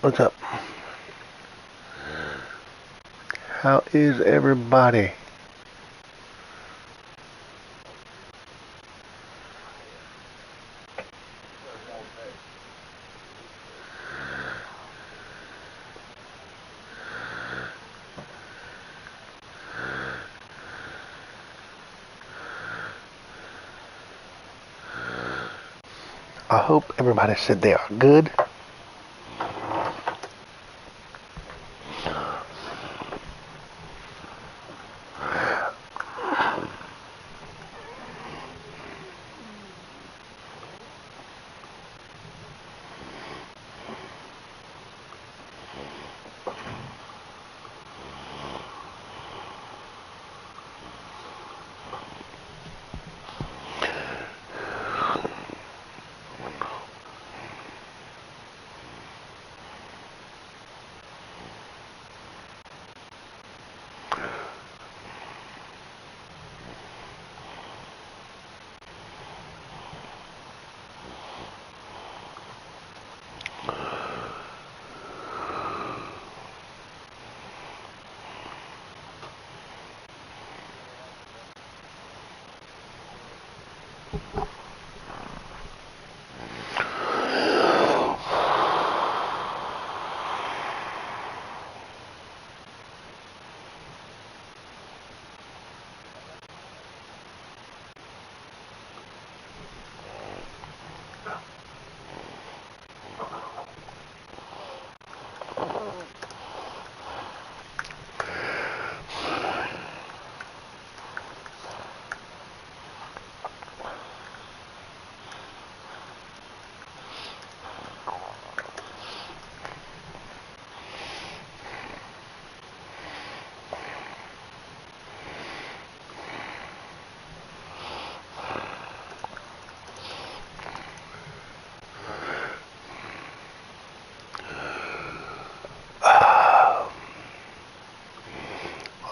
What's up? How is everybody? I hope everybody said they are good.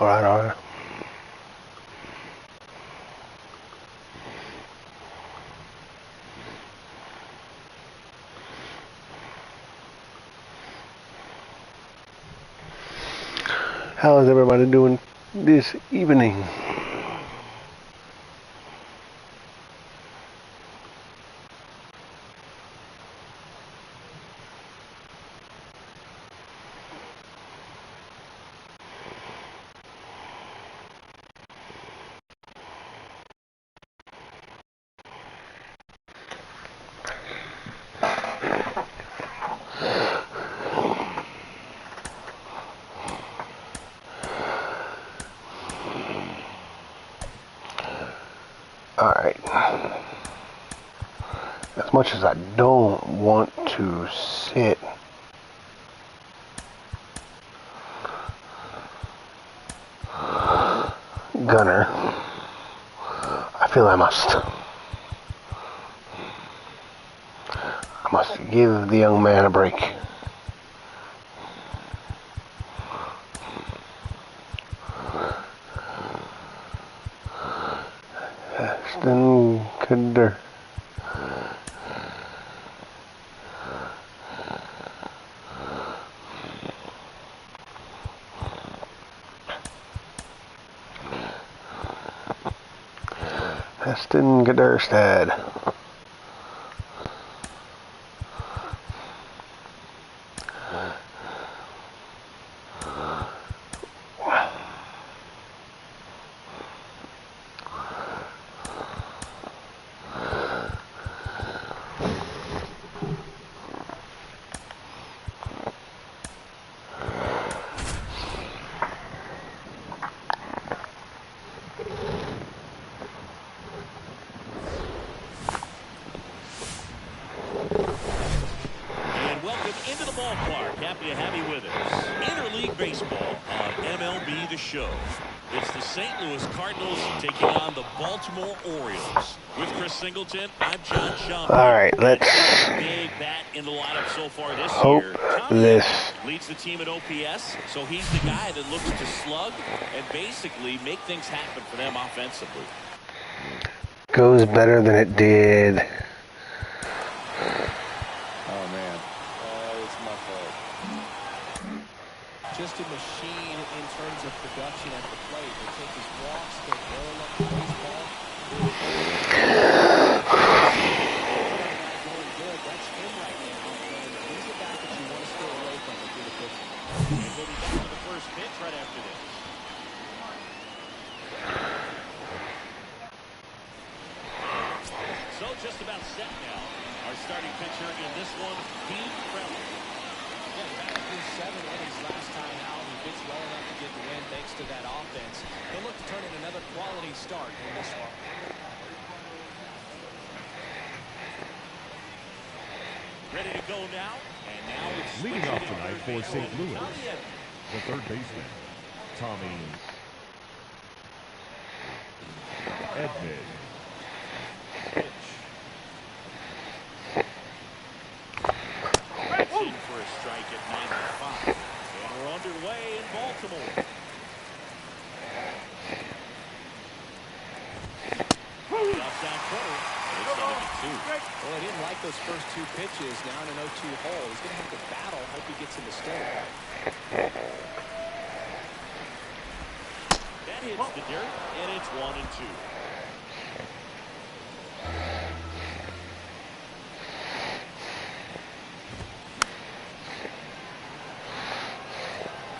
All right. How is everybody doing this evening? Alright. As much as I don't want to sit Gunner, I feel I must give the young man a break. Aston Kutcher. Aston Kutcher. Into the ballpark. Happy to have you with us. Interleague baseball on MLB The Show. It's the St. Louis Cardinals taking on the Baltimore Orioles. With Chris Singleton, I'm John Schaumburg. All right, let's big bat in the lineup so far this hope year. this Leads the team at OPS, so he's the guy that looks to slug and basically make things happen for them offensively. Goes better than it did. Oh man, it's my fault. just a machine in terms of production at the plate. They take his walks, they barrel up the baseball. Going good. That's him right now. And he's a guy that you want to stay away from if you're the pitcher. And we'll be back to the first pitch right after this. So just about set now. Our starting pitcher in this one, Dean Krell. Yeah, back through 7 innings last time out. He pitched well enough to get the win thanks to that offense. He'll look to turn in another quality start in this one. Ready to go now. And now it's leading off tonight for St. Louis, the third baseman, Tommy Edman. In for a strike at 95. And we're underway in Baltimore. Outside corner. It's 72. Well, I didn't like those first 2 pitches. Now in an 0-2 hole. He's going to have to battle. Hope he gets in the stone. That hits the dirt, and it's 1-2.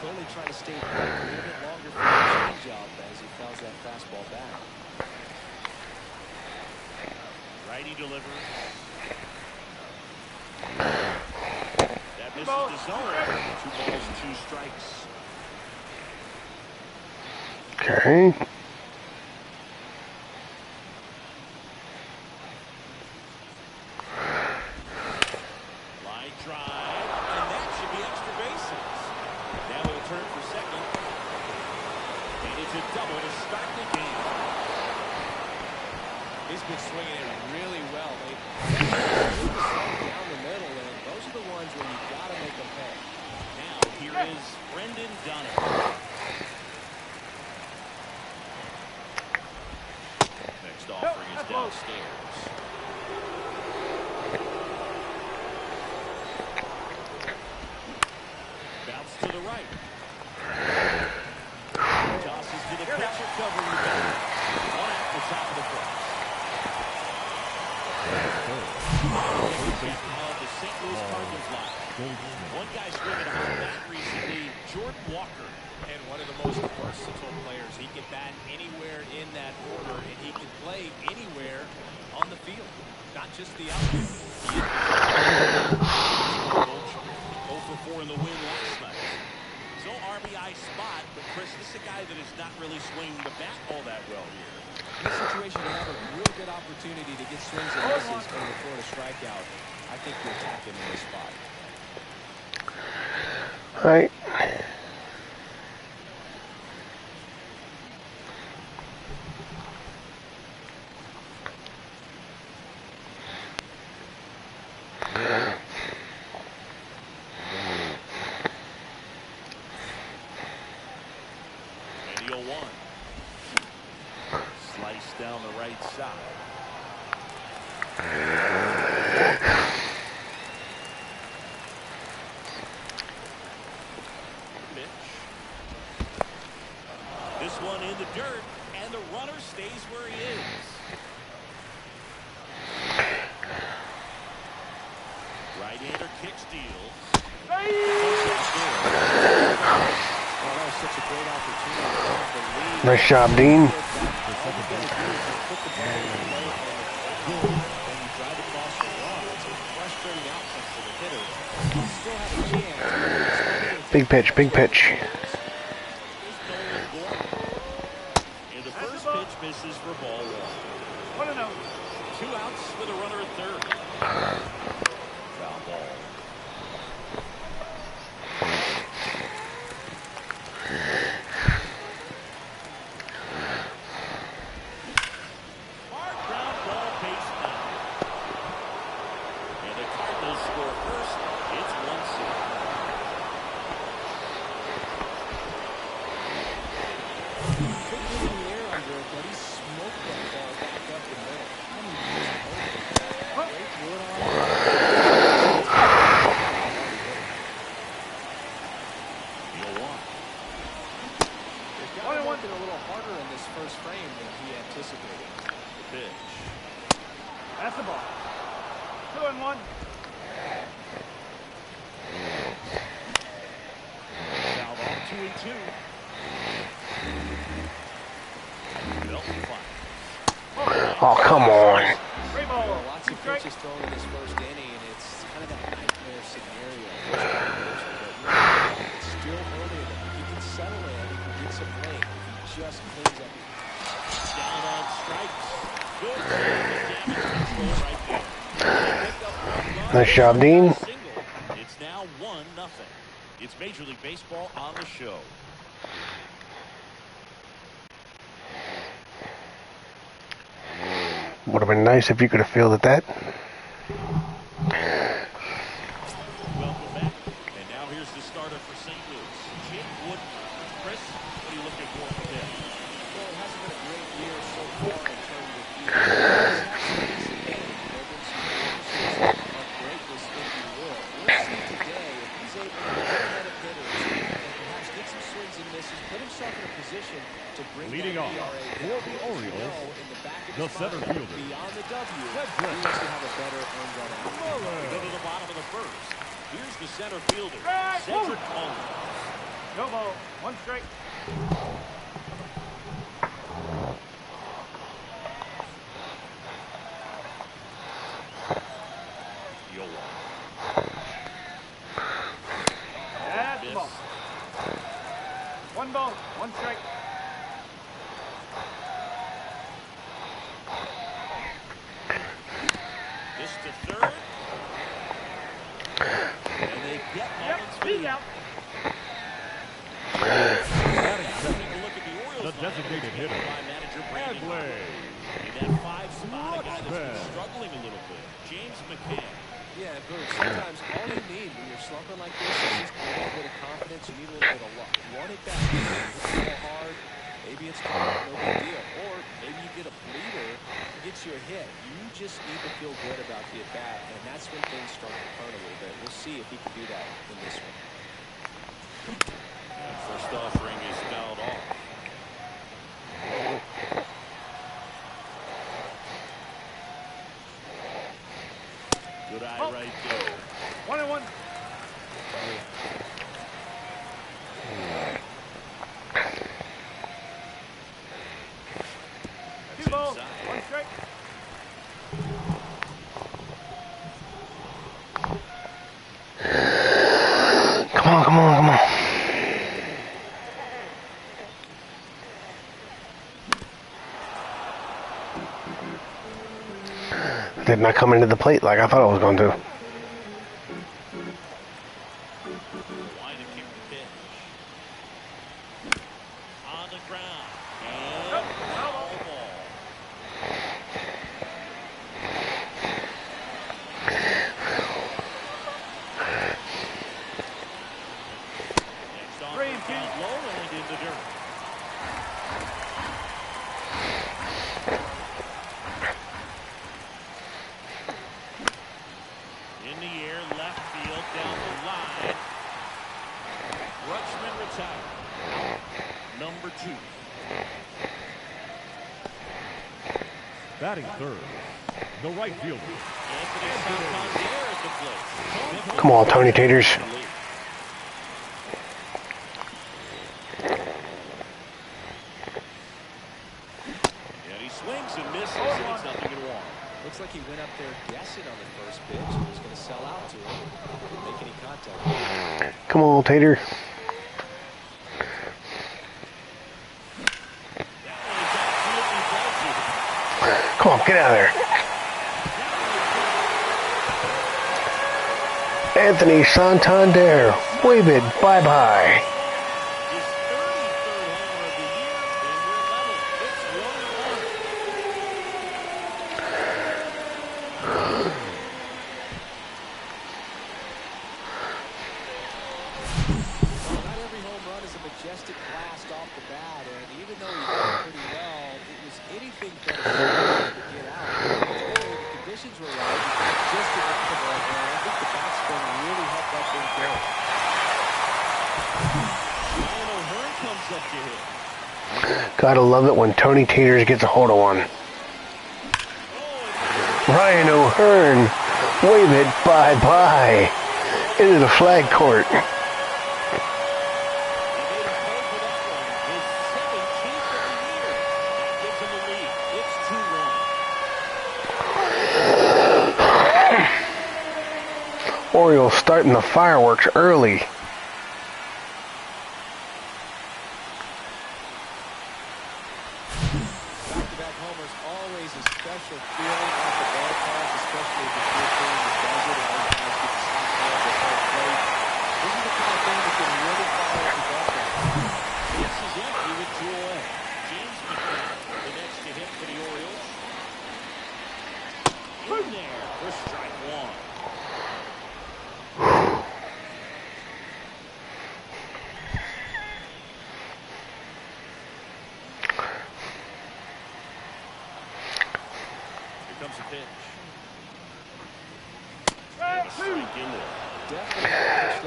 Clearly trying to stay a little bit longer for the changeup as he fouls that fastball back. Righty delivers. That misses the zone. 2 balls, 2 strikes. Okay. Line drive, and that should be extra bases. Now he'll turn for second. And it's a double to start the game. He's been swinging it really well lately. Down the middle, and those are the ones where you've got to make them pay. Now here is Brendan Donovan. Next offering is downstairs. Bounce to the right. Tosses to the pitcher, covering the back. One at the top of the plate. Of the St. Louis Cardinals line. One guy swinging a home bat recently, Jordan Walker. And one of the most versatile players. He can bat anywhere in that order, and he can play anywhere on the field, not just the outfield. 0 for 4 in the win last night. So RBI spot, but Chris, this is a guy that is not really swinging the bat all that well here. In this situation, you have a real good opportunity to get swings and misses from the Florida strikeout. I think you attack him in this spot. All right. And the 0-1. Slice down the right side. Pitch. This one in the dirt, and the runner stays where he is. Right-hander kick steal. Oh, that was such a great opportunity to have the lead. Nice job, Dean. All you got to do is put the ball in the play and you drive across the run. It's a frustrating outcome for the hitter. You still have a chance. Big pitch, big pitch. And the first pitch misses for ball 1. 2 outs with a runner at third. Foul ball. Hard ground ball base down. And the Cardinals score first. It's 1-0. Big hit in the air under it, but he smoked that ball back up the middle. I mean, great wood on it. pitch. That's the ball. 2-1. Fouled off 2-2. Belton fires. Oh, come on. Lots of pitches thrown in this first inning, and it's kind of that nightmare scenario. It's still early enough. He can settle in. He can get some length. He just cleans up. Down on strikes. Good damage control right there. Nice job, Dean. It's now 1-0. It's Major League Baseball on the show. Would have been nice if you could have fielded that. Welcome back. And now here's the starter for St. Louis, Jim Wood. Chris, what are you looking for today? Well, it hasn't been a great year so far in terms of years. Of greatness, if you will. We'll see today if he's able to get ahead of hitters and perhaps get some swings and misses, put himself in a position to bring Leading that off ERA for down. the Orioles, In the back of the his center mind, fielder, beyond the W, he Red wants to have a better earned run out. We go to the bottom of the first. Here's the center fielder, Cedric Mullins. No ball. 1 strike. That's the ball. 1 ball. 1 strike. This to third. And they get Mullins for the out. Taking a look at the Orioles the designated hitter, by manager Brandon. Adley. In that 5 spot, a guy that's been struggling a little bit. James McCann. Yeah, Bruce, sometimes all you need when you're slumping like this is just a little bit of confidence. You need a little bit of luck. You want it back. You hit the ball hard. Maybe it's caught, no big deal. Or maybe you get a bleeder that gets you a hit. You just need to feel good about the at-bat, and that's when things start to turn a little bit. We'll see if he can do that in this one. And first offering is fouled off. Good eye right there. 1-1. That's 2 balls. inside. 1 strike. Come on, come on, come on. Did not come into the plate like I thought it was going to. Wide to kick the pitch. On the ground. And foul ball. Next on, found low and in the dirt. In the air, left field, down the line. Rutschman retired. Number 2. Batting third, the right fielder, Anthony Santander at the plate. Come on, Tony Taters. And he swings and misses, and it's 0-1. Looks like he went up there guessing on the first pitch. He was going to sell out to him. Didn't make any contact. Come on, Tater. Come on, get out of there. Anthony Santander. Wave it. Bye-bye. His 33rd homer of the year, and we're level. It's 1-1. Not every home run is a majestic blast off the bat, and even though he did pretty well, it was anything but a to get out. Today, the conditions were right. Just enough to go, and I think the bat spin really helped that thing go. Ryan O'Hearn comes up to hit. Gotta love it when Tony Taters gets a hold of one. Ryan O'Hearn, wave it bye-bye into the flag court. Orioles starting the fireworks early. Back-to-back homers, always a special feeling at the ballpark, especially if your team does it and those guys get to stop fans at home plate. This is the kind of thing that can really fire up the ballpark. This is empty with 2 away. James McCann, the next to hit for the Orioles. In there for strike 1. Comes a pitch.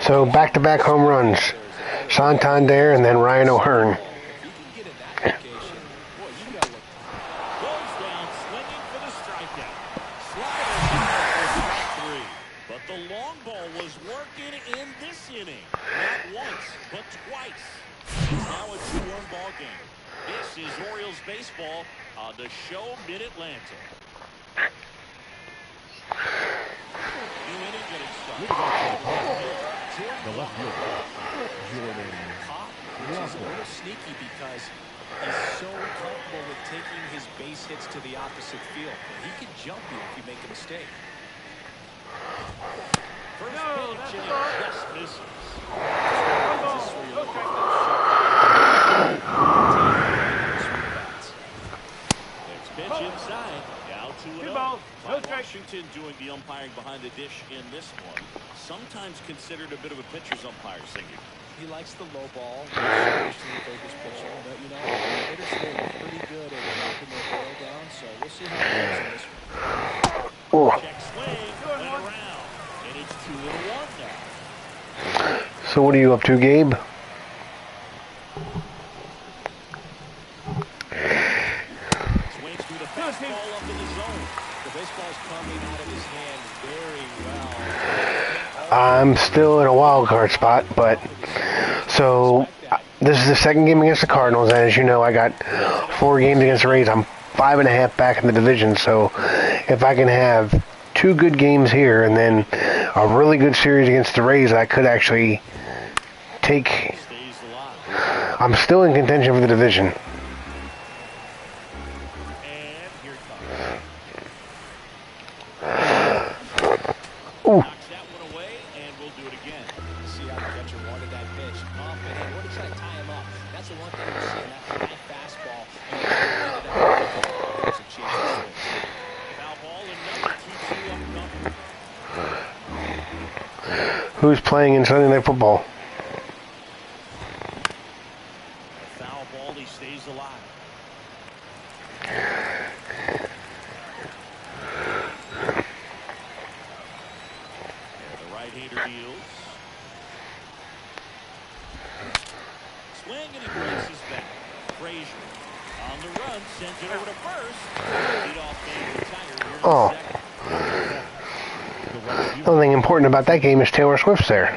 So back-to-back home runs. Santander and then Ryan O'Hearn. Goes down swinging for the strikeout. Slider down for strike 3. But the long ball was working in this inning. Not once, but twice. It's now a 2-1 ball game. This is Orioles baseball on the show Mid-Atlantic. New inning getting started. The left fielder, Jordan Which is a little sneaky because he's so comfortable with taking his base hits to the opposite field. But he can jump you if you make a mistake. First pitch and it just misses. This is where you're looking for that shot. Next pitch inside. Now 2-0. Washington doing the umpiring behind the dish in this one. Sometimes considered a bit of a pitcher's umpire singing. He likes the low ball, traditionally focused pitching. But, you know, hitters today are pretty good at knocking their ball down, so we'll see how it goes in this one. Check swing, went around, and it's 2-1 now. So what are you up to, Gabe? Swings through the fastball up in the zone. The baseball's coming out of his hand very well. I'm still in a wild card spot, but so this is the second game against the Cardinals, and as you know, I got 4 games against the Rays. I'm 5.5 back in the division, so if I can have 2 good games here and then a really good series against the Rays, I could actually take. I'm still in contention for the division. And here comes. Ooh. Knocks that one away, and we'll do it again. See how the catcher wanted that pitch. Confident. What did try to tie him up? That's the one thing you're seeing, that high fastball. There's a chance to swing. Foul ball, another 2-2 upcoming. Who's playing in Sunday Night Football? Foul ball, he stays alive. Right-hander deals. Swing and he breaks his back. Frazier on the run, sends it over to first. Leadoff man retired here in the second. The only thing important about that game is Taylor Swift's there.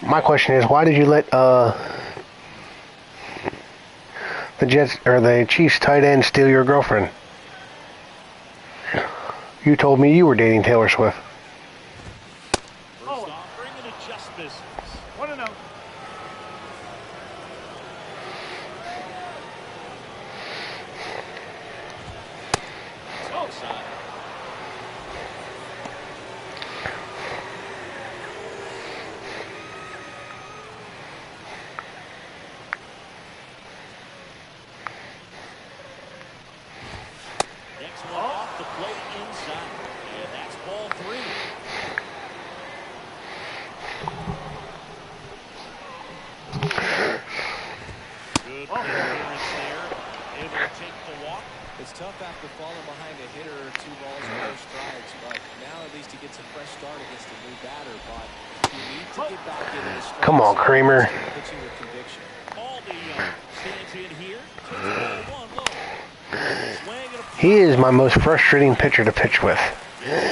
My question is, why did you let the Jets or the Chiefs tight end steal your girlfriend? You told me you were dating Taylor Swift. First offering and it just misses. 1-0. Outside. Next one off the plate inside. And that's ball 3. Good clearance there. Able to take the walk. It's tough after falling behind a hitter, 2 balls, 4 strikes, but now at least he gets a fresh start against a new batter. But you need to get back into the strike. Come on, Kramer. Pitching with conviction. All the stands in here. Takes ball 1 low. He is my most frustrating pitcher to pitch with.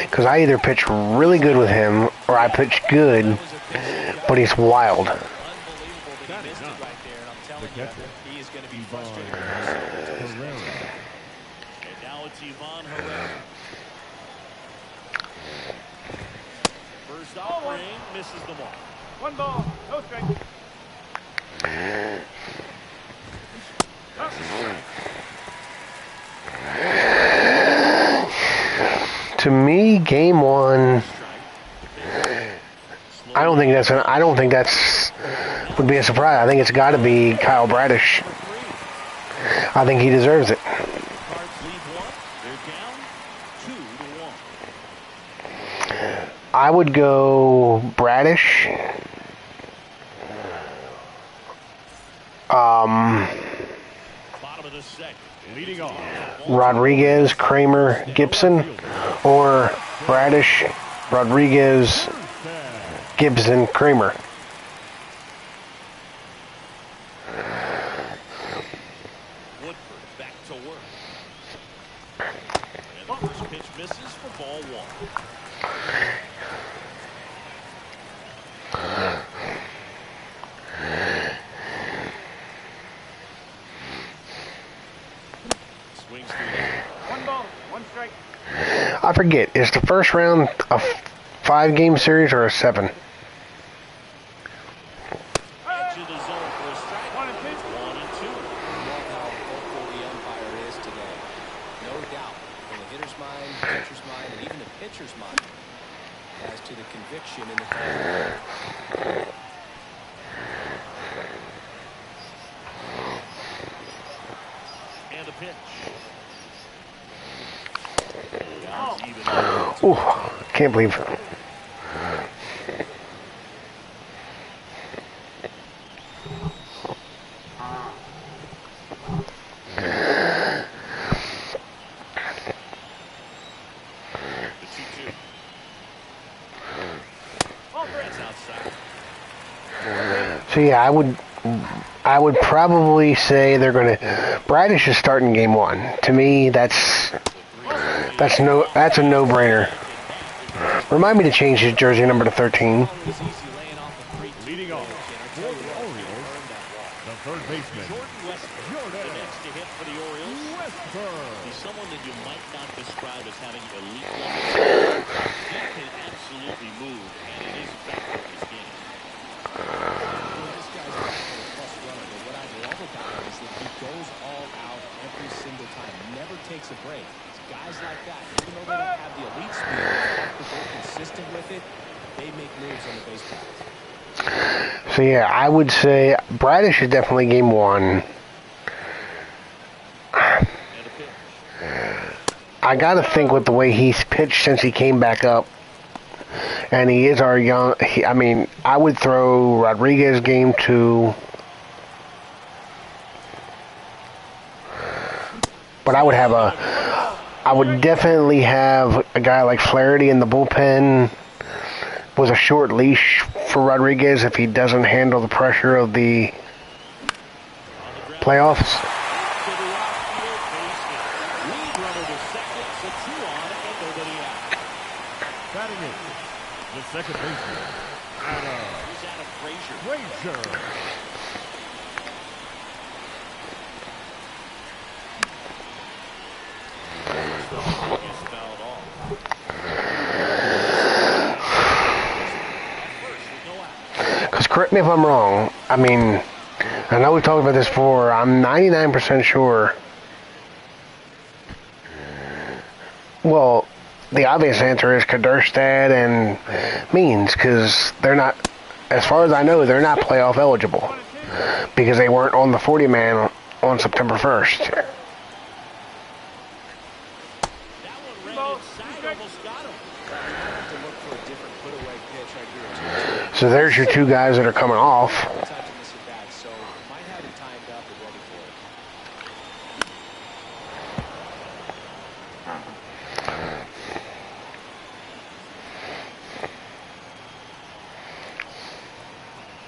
Because I either pitch really good with him, or I pitch good, but he's wild. Unbelievable that he missed it right there. And I'm telling you, he is going to be frustrated. And now it's Ivan Herrera. First offering, misses the mark. 1 ball, no strike. To me, game one, I don't think that's would be a surprise. I think it's got to be Kyle Bradish. I think he deserves it. Cards lead one. They're down 2-1. I would go Bradish. Bottom of the second. Leading off. Rodriguez, Kramer, Gibson, or Bradish, Rodriguez, Gibson, Kramer. Woodford back to work. And the first pitch misses for ball one. Swings through that. 1 ball, 1 strike. I forget, is the first round a 5-game series or a 7? Edge of the zone for a strike. 1 and 2. 1 and 2. Love how vocal the umpire is today. No doubt, in the hitter's mind, pitcher's mind, and even the pitcher's mind, as to the conviction in the call. And a pitch. Ooh, can't believe. The 2-2. That's outside. So yeah, I would probably say they're going to. Bradish is starting game one. To me, that's a no-brainer. Remind me to change his jersey number to 13. Leading off. For the Orioles, the third baseman. Jordan Westburg, the next to hit for the Orioles. He's someone that you might not describe as having elite level. He can absolutely move, and it is a factor in his game. This guy's a plus runner, but what I love about him is that he goes all out every single time, never takes a break. It's guys like that, even though they don't have the elite speed, if they're consistent with it, they make moves on the base paths. So yeah, I would say Bradish is definitely game one. And a pitch. I gotta think with the way he's pitched since he came back up, and he is our young. I would throw Rodriguez game 2, but I would definitely have a guy like Flaherty in the bullpen with a short leash for Rodriguez if he doesn't handle the pressure of the playoffs. To the outfield base hit. Lead runner to second, so 2 on and nobody out. Batting in. The second baseman. Here's Adam Frazier. Frazier. Is fouled off. First with no out. Because correct me if I'm wrong, I know we talked about this before, I'm 99% sure. Well, the obvious answer is Kaderstad and Means, because they're not, as far as I know, they're not playoff eligible. Because they weren't on the 40-man on September 1st. That one ran inside, almost got him. To look for a different put-away pitch right here. So there's your 2 guys that are coming off. Touch of this at bat, so might have it timed up and ready for it.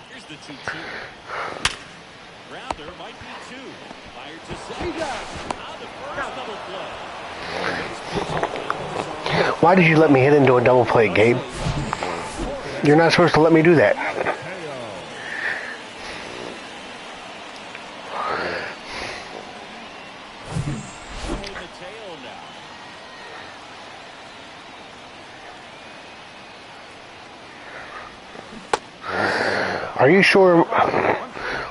Here's the 2-2. Grounder might be 2. Fired to second. On the first double play. Why did you let me hit into a double play, Gabe? You're not supposed to let me do that. Are you sure?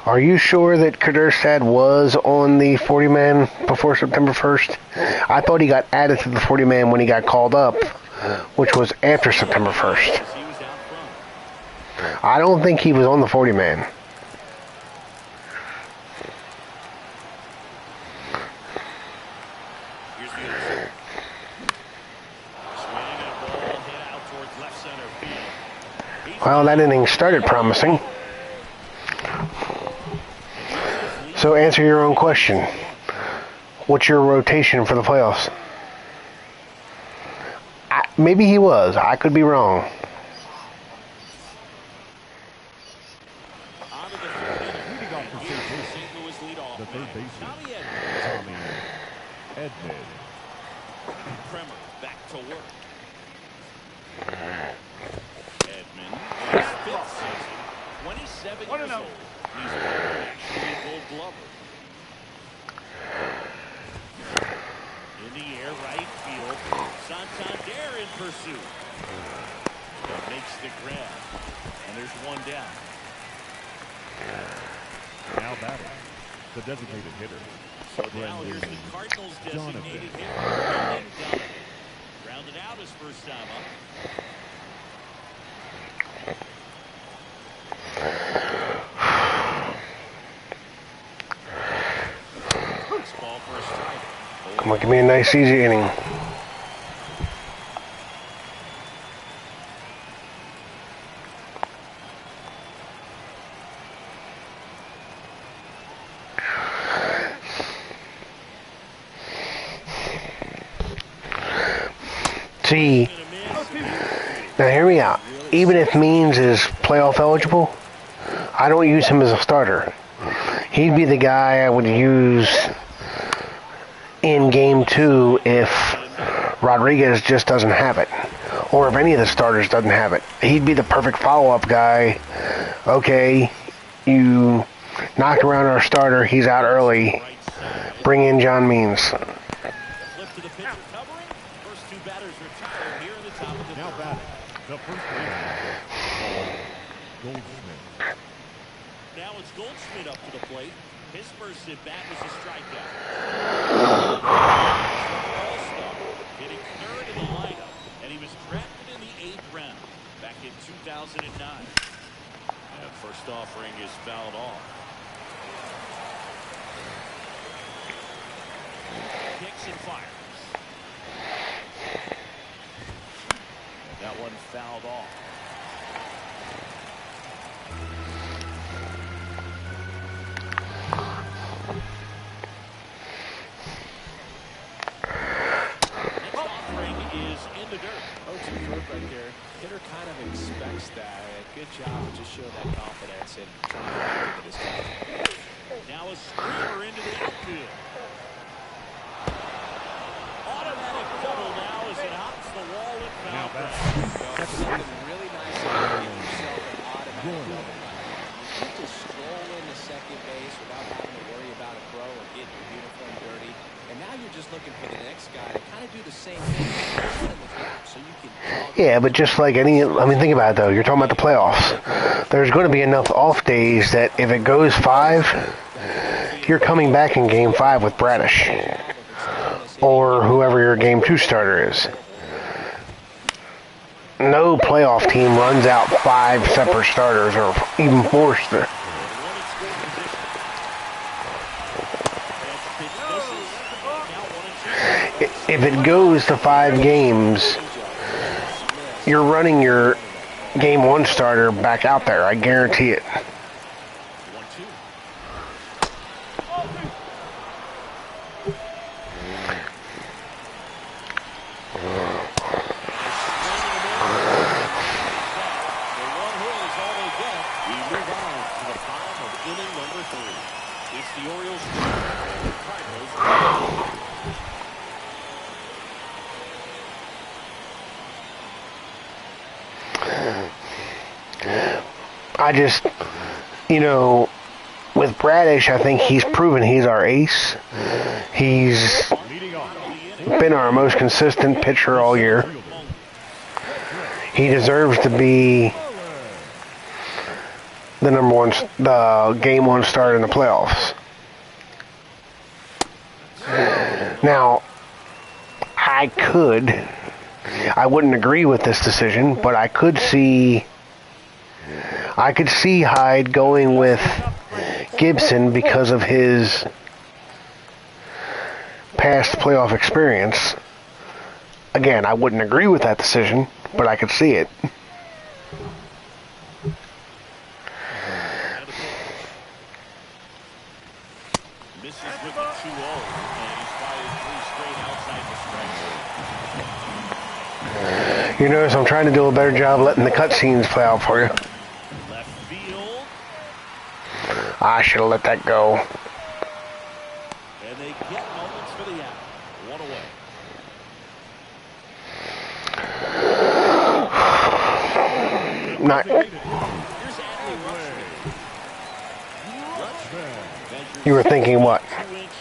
Are you sure that Kaderstad was on the 40-man before September 1st? I thought he got added to the 40-man when he got called up, which was after September 1st. I don't think he was on the 40-man. Well, that inning started promising. So answer your own question. What's your rotation for the playoffs? Maybe he was. I could be wrong. The third baseman, Tommy Edman. Kremer back to work. Edman, his fifth season, 27 years old. He's actually a Gold Glover. In the air, right field. Santander in pursuit. Makes the grab. And there's one down. Now batting, the designated hitter. So now here's the Cardinals designated hitter. Grounded out his first time up. Ball for a strike. Come on, give me a nice easy inning. See, now hear me out. Even if Means is playoff eligible, I don't use him as a starter. He'd be the guy I would use in game 2 if Rodriguez just doesn't have it, or if any of the starters doesn't have it. He'd be the perfect follow-up guy. Okay, you knocked around our starter, he's out early. Bring in John Means. Flip to the pitcher covering. First two batters retired here in the top of the Now batting, the first baseman, Goldsmith. Now it's Goldschmidt up to the plate. His first at bat was a strikeout. All-star, hitting third in the lineup, and he was drafted in the 8th round back in 2009. And first offering is fouled off. Kicks and fires. And that one fouled off. Right there. Hitter kind of expects that. Good job to just show that confidence and trying to get into this game. Now a screamer into the outfield. Automatic double now as it hops the wall and Now foul. batting, Something really nice to give yourself an automatic double. You can just stroll into second base without having to worry about a throw or getting your uniform dirty. And now you're just looking for the next guy to kind of do the same thing. So you can Yeah, but just like any, I mean, think about it though. You're talking about the playoffs. There's going to be enough off days that if it goes 5, you're coming back in game 5 with Bradish or whoever your game 2 starter is. No playoff team runs out 5 separate starters or even 4. If it goes to 5 games, you're running your game 1 starter back out there. I guarantee it. 1-2. It's the Orioles. Cardinals. I just, with Bradish, I think he's proven he's our ace. He's been our most consistent pitcher all year. He deserves to be the the game one starter in the playoffs. Now, I wouldn't agree with this decision, but I could see Hyde going with Gibson because of his past playoff experience. Again, I wouldn't agree with that decision, but I could see it. Misses with the 2-0, and he's fired 3 straight outside the strike. You notice I'm trying to do a better job letting the cutscenes play out for you. Left field. I should have let that go. And they get moments for the out. 1 away. Not. You were thinking what? 2 inches,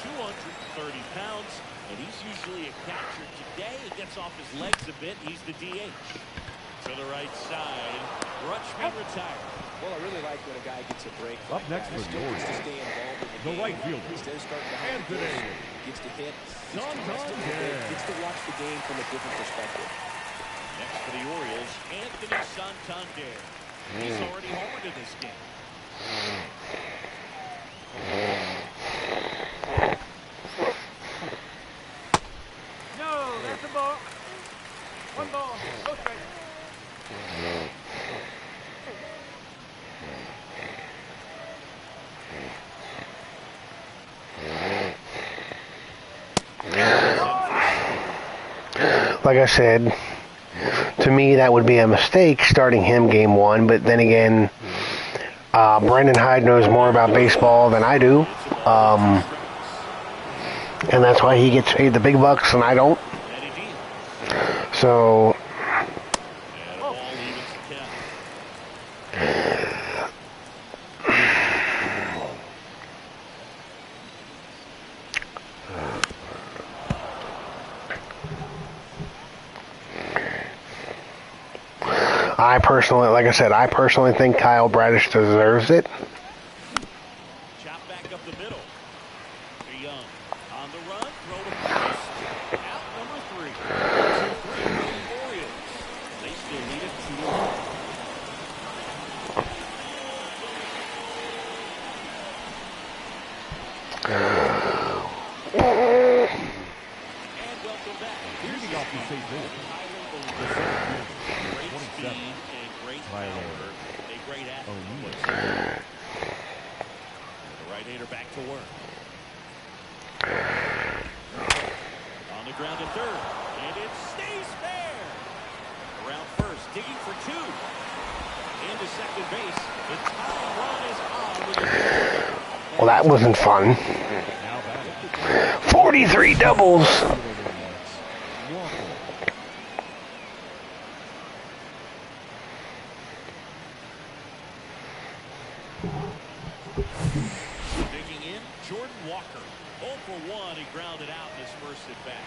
230 pounds, and he's usually a catcher. Today, he gets off his legs a bit. He's the DH. To the right side, Rutschman retired. Well, I really like when a guy gets a break. Up next for the Orioles, to stay involved in the game. right fielder, Instead of starting behind the Anthony plate, gets to hit, gets to rest a little bit, gets to watch the game from a different perspective. Next for the Orioles, Anthony Santander. He's already homered in this game. No, that's a ball. 1 ball, no strike. Like I said, to me that would be a mistake starting him game one, but then again, Brandon Hyde knows more about baseball than I do, and that's why he gets paid the big bucks and I don't. So And a ball evens the count. I personally think Kyle Bradish deserves it. Chop back up the middle. To Young. On the run. Throw to first. Out number 3. 2-3 for the Orioles. They still lead it 2-1. And welcome back. Here's the off the safe hole. great speed and great power. A great athlete. The right-hander back to work. On the ground to third. And it stays fair. Around first. Digging for 2. Into second base. The tying run is on with a Well, that wasn't fun. 43 doubles. digging in. Jordan Walker. 0 for 1. He grounded out in his first at bat.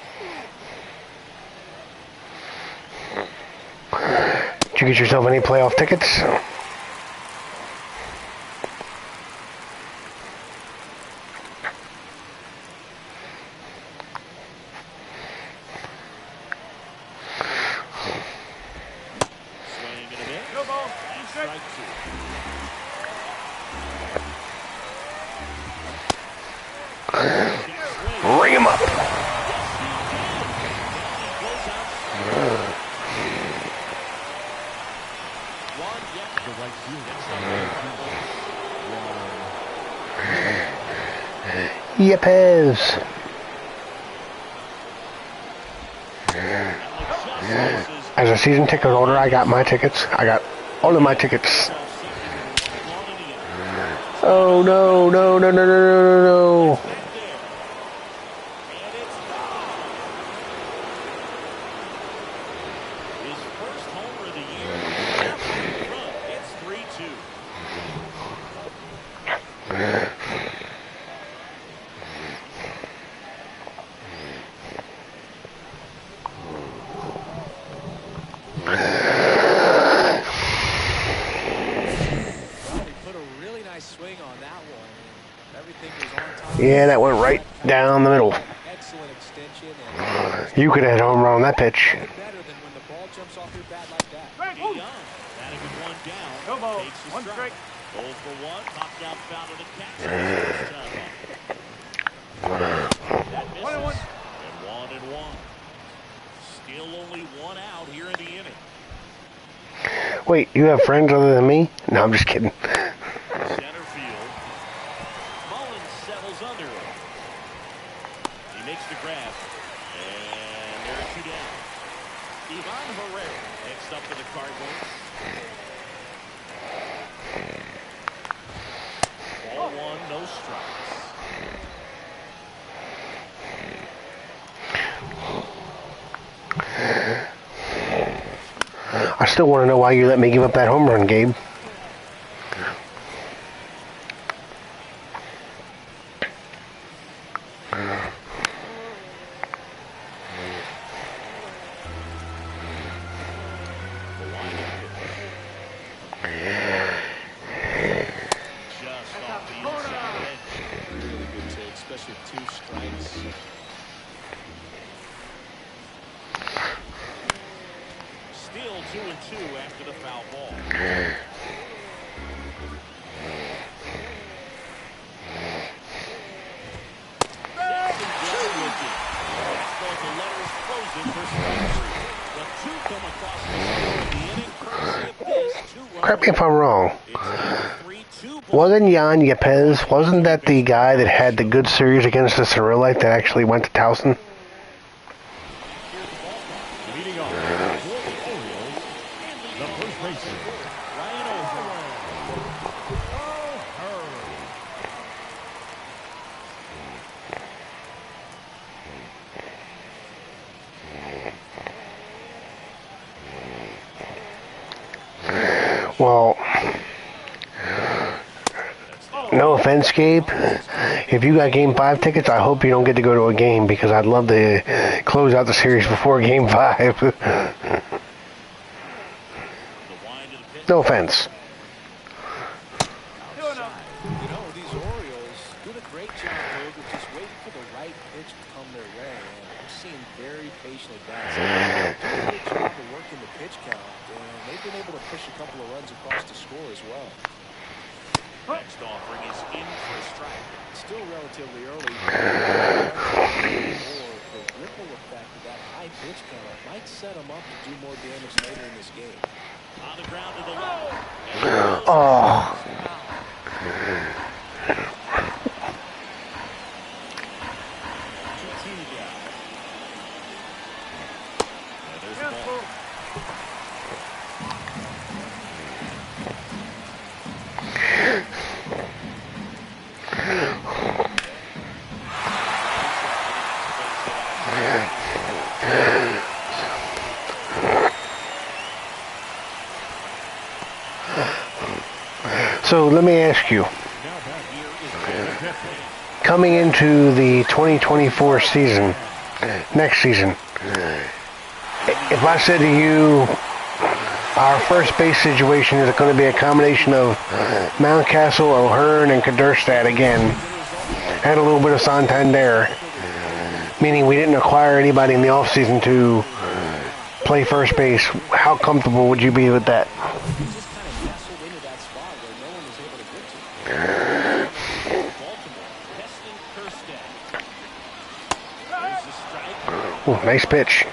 Did you get yourself any playoff tickets? Swing and a miss. No ball, And 2 strike. strike 2. Ring him up. Yepes. As a season ticket holder, I got my tickets. I got all of my tickets. Oh no, no, no, no, no, no, no, no. His first homer of the year. It's 3-2. Yeah, that went right down the middle. Excellent extension and You could have hit a home run on that pitch. better than when the ball jumps off your bat like that. Young batting with one down. No ball. Takes the One strike. strike. 0 for 1. Popped out foul to the catcher. First time up. That misses. 1-1. And 1-1. Still only one out here in the inning. Wait, you have friends other than me? No, I'm just kidding. Center field. Mullins settles under it. He makes the grab. And there are 2 down. Ivan Herrera next up for the Cardinals. Ball 1, no strikes. I still want to know why you let me give up that home run, Gabe. Just off the inside edge. Really good take, especially 2 strikes. Still 2-2 after the foul ball. Jackson down looking. Fastball to letters frozen for strike 3. The 2 come across the score of the inning, courtesy of this 2-run. Correct me if I'm wrong. It's now a 3-2 ball. Wasn't Yan Yepez, wasn't that the guy that had the good series against the Cyrilite that actually went to Towson? Leading off for the Orioles, the first baseman, Ryan O'Hearn. Well, no offense, Gabe. If you got Game 5 tickets, I hope you don't get to go to a game because I'd love to close out the series before Game 5. No offense. You know, these Orioles do a great job, Dave, of just waiting for the right pitch to come their way. And I'm seeing very patient at-bats. Do a good job of working the pitch count, and they've been able to push a couple of runs across the score as well. Next offering is in for a strike. Still relatively early. Or the ripple effect of that high pitch count might set them up to do more damage later in this game. On the ground to the left. Oh. So let me ask you, coming into the 2024 season, next season, if I said to you, our first base situation is going to be a combination of Mountcastle, O'Hearn, and Kaderstad again, and a little bit of Santander, meaning we didn't acquire anybody in the offseason to play first base, how comfortable would you be with that? Ooh, nice pitch.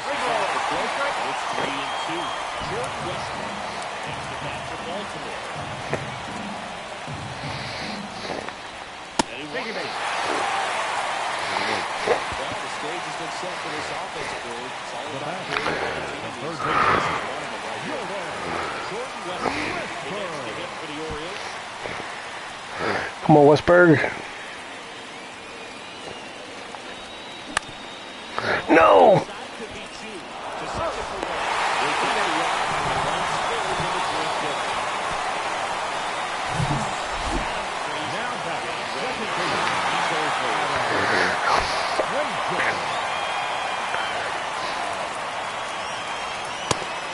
This is off the plate. It's 3-2. Jordan Westbrook takes the bat for Baltimore. And he walks it. Well, the stage has been set for this offense, Billy. It's all about creating opportunities. This is one of them right here. Jordan Westbrook begins to hit for the Orioles. Come on, Westberg. No! Could be two to set it for one. They get a run and one spills in the drink hitter. Now back at second base. He's over. Great goal.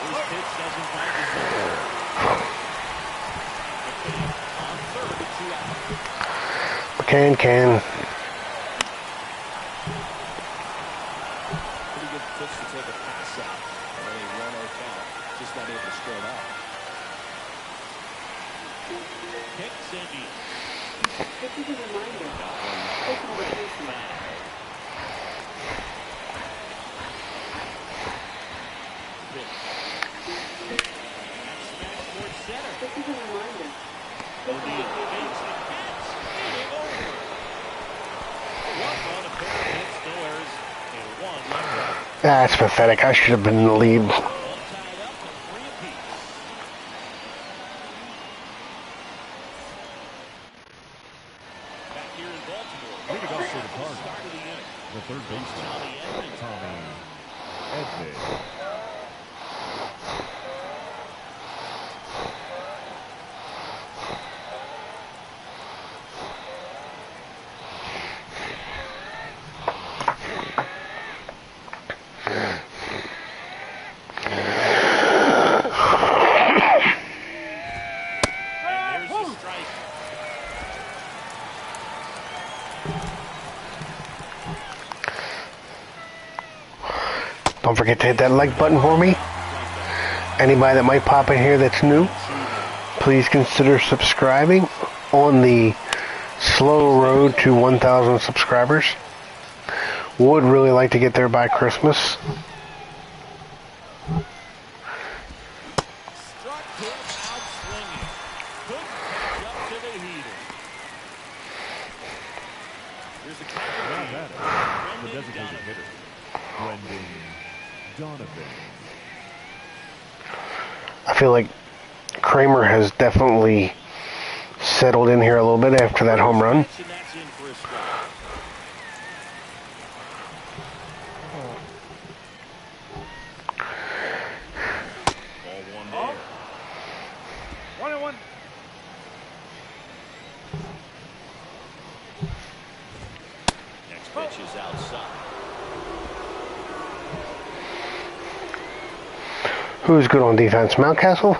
His pitch doesn't find his zone. On third with 2 out. Can. Pretty good pitch to take a pass out. On a 1-0 count. Just not able to square it up. Hicks and deep. This is a reminder. Take medication. Smash towards center. This is a reminder. O'Neal fakes and hits. Game over. One run, a pair of hits, no errors, and one left. That's pathetic. I should have been in the lead. All tied up to 3 apiece. Back here in Baltimore. Leading off for the Start Cardinals, of the inning. the third baseman, Tommy Edmonds. Tommy Edmonds. And there's the strike. Don't forget to hit that like button for me. Anybody that might pop in here that's new, please consider subscribing on the slow road to 1,000 subscribers. Would really like to get there by Christmas. Struck him out swinging. Couldn't catch up to the heater. Here's the Now counter. that the designated hitter, Brendan Donovan. I feel like Kramer has definitely settled in here a little bit after that home run. And that's in for a strike. Ball one there. 1-1. Next pitch is outside. Who's good on defense? Mountcastle?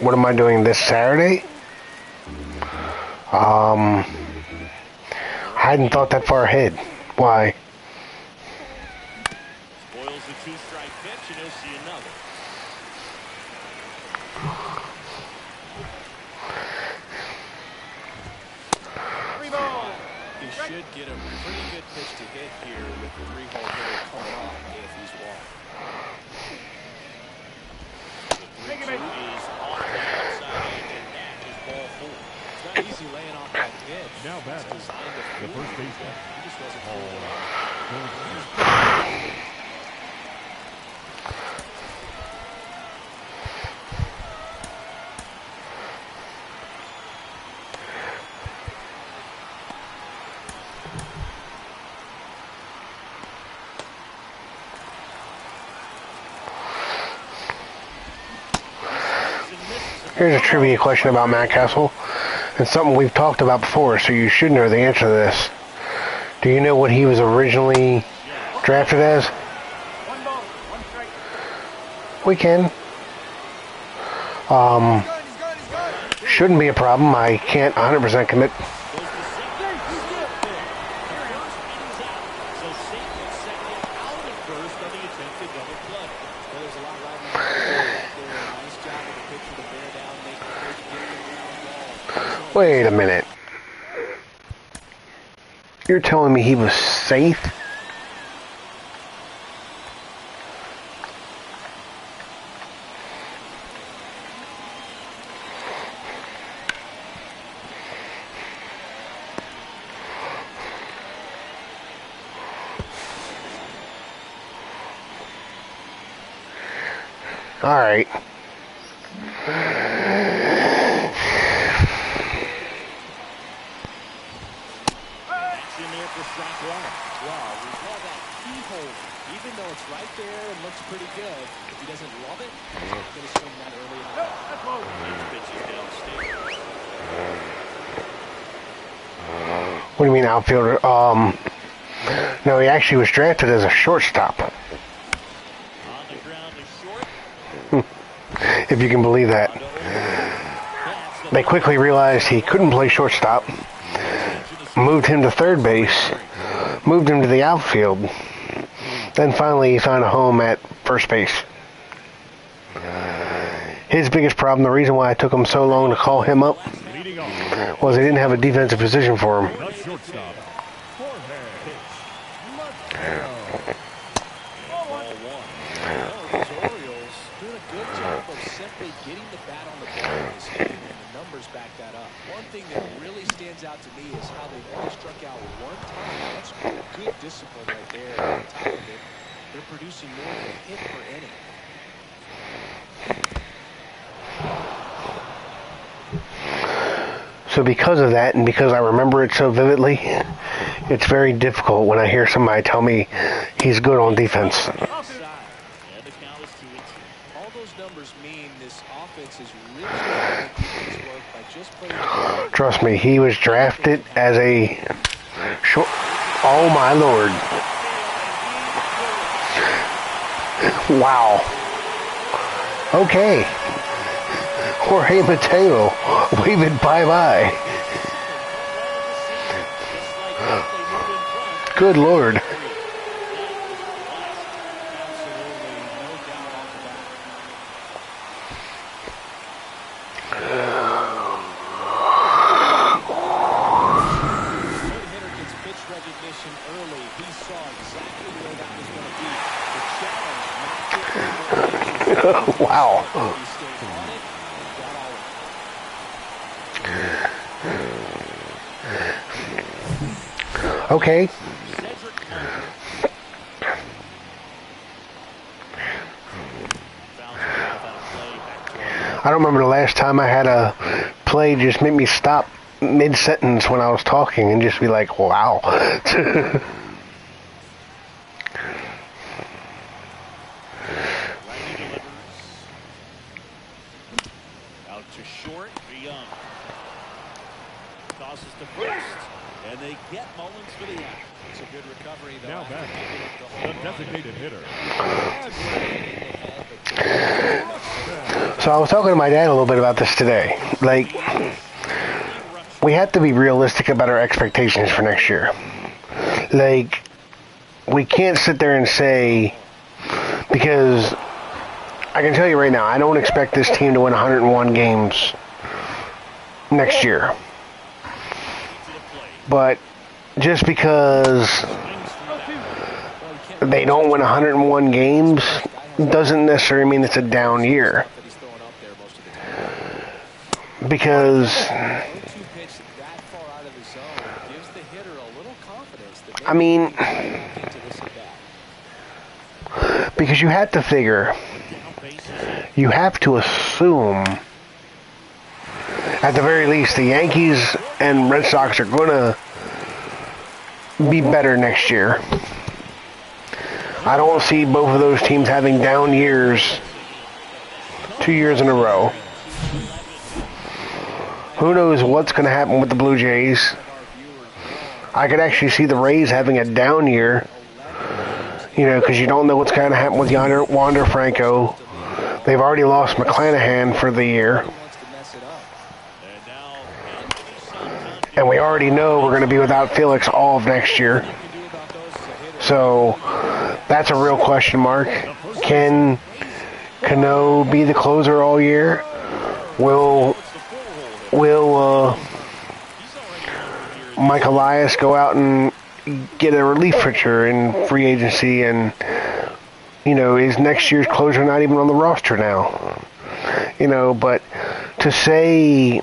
What am I doing this Saturday? I hadn't thought that far ahead. Why? Spoils the 2-strike pitch, and he'll see another. He should get a pretty good pitch to hit here with the 3-hole hitter coming off if he's walked. The 3-2 is off the outside edge, and that is ball 4. It's not easy laying off that pitch. Now It's batting, designed to the fool first you. baseman, He just wasn't Paul fooling enough. Goldschmidt. Here's a trivia question about Matt Castle. It's something we've talked about before, so you should know the answer to this. Do you know what he was originally drafted as? 1 ball, 1 strike. We can. Shouldn't be a problem. I can't 100% commit. Goes to second. Innings out. So safe at second, out at first on the attempted double play. Well, there's a lot riding on there. Nice job of the pitcher to bear down, make the pitch, get the ground ball. Wait a minute. You're telling me he was safe? All right. Wow, we call that keyhole. Even though it's right there and looks pretty good, if he doesn't love it, he's going to swing that early in the No, that's low. Pitches downstairs. What do you mean outfielder? No, he actually was drafted as a shortstop. On the ground to short. If you can believe that. They quickly realized he couldn't play shortstop. Moved him to third base. Moved him to the outfield. Then finally he found a home at first base. His biggest problem, the reason why it took him so long to call him up, Leading off, was they didn't have a defensive position for him. the shortstop, Jorge Ball one. Those Orioles doing a good job of simply getting the bat on the ball this game, and the numbers back that up. One thing that really stands out to me is how they've only struck out one time. That's good discipline right there. On top of it, they're producing more than a hit per inning. So because of that, and because I remember it so vividly, it's very difficult when I hear somebody tell me he's good on defense. And the count is 2-2. All those numbers mean this offense is really making defense work by just playing the ball. Trust me, he was drafted as a short... Oh my lord. Wow. Okay. Jorge Mateo, waving bye-bye. Good lord. Wow. Okay. I don't remember the last time I had a play just make me stop mid-sentence when I was talking and just be like, wow. Out to short, Young. Tosses to first, and they get Mullins for the out. It's a good recovery, though. Now back, the designated hitter. So I was talking to my dad a little bit about this today. Like, we have to be realistic about our expectations for next year. Like, we can't sit there and say, because I can tell you right now, I don't expect this team to win 101 games next year. But just because they don't win 101 games doesn't necessarily mean it's a down year. Because, I mean, because you have to figure, you have to assume, at the very least, the Yankees and Red Sox are going to be better next year. I don't see both of those teams having down years 2 years in a row. Who knows what's going to happen with the Blue Jays? I could actually see the Rays having a down year. You know, because you don't know what's going to happen with Wander Franco. They've already lost McClanahan for the year. And we already know we're going to be without Felix all of next year. So that's a real question mark. Can Cano be the closer all year? Will Mike Elias go out and get a relief pitcher in free agency, and is next year's closer not even on the roster now? But to say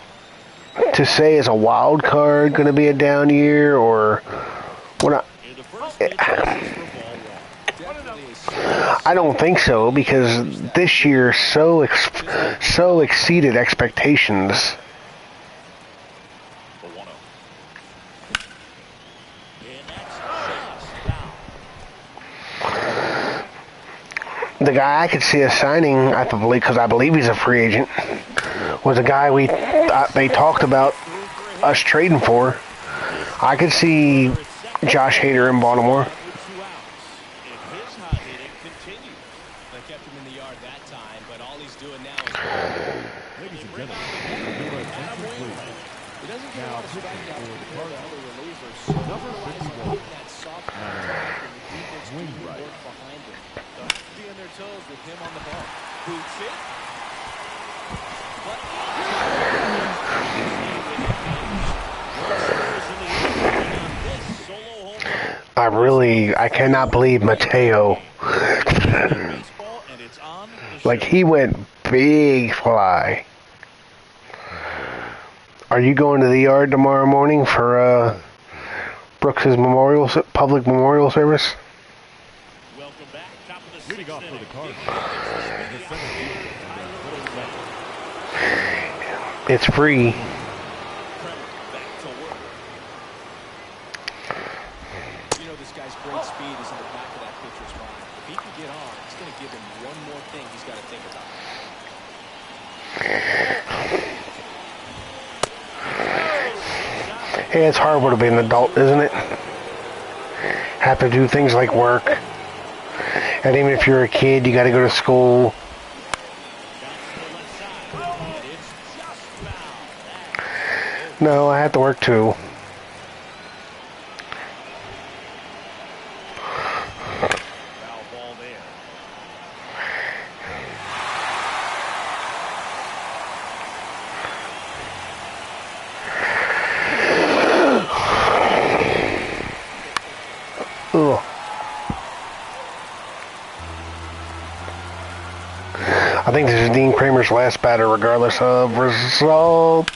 is a wild card going to be a down year, or what? I don't think so, because this year so exceeded expectations. The guy I could see us signing, I believe, because I believe he's a free agent, was a guy they talked about us trading for. I could see Josh Hader in Baltimore. With him on the ball. Boots it. I cannot believe Mateo. Like, he went big fly. Are you going to the yard tomorrow morning for Brooks's public memorial service? Leading off for the Cardinals. It's free. This guy's great speed is in the back of that pitcher's mind. If he can get on, it's going to give him one more thing he's got to think about. Hey, it's horrible to be an adult, isn't it? Have to do things like work. And even if you're a kid, you got to go to school. No, I have to work too. Ugh. I think this is Dean Kramer's last batter, regardless of result.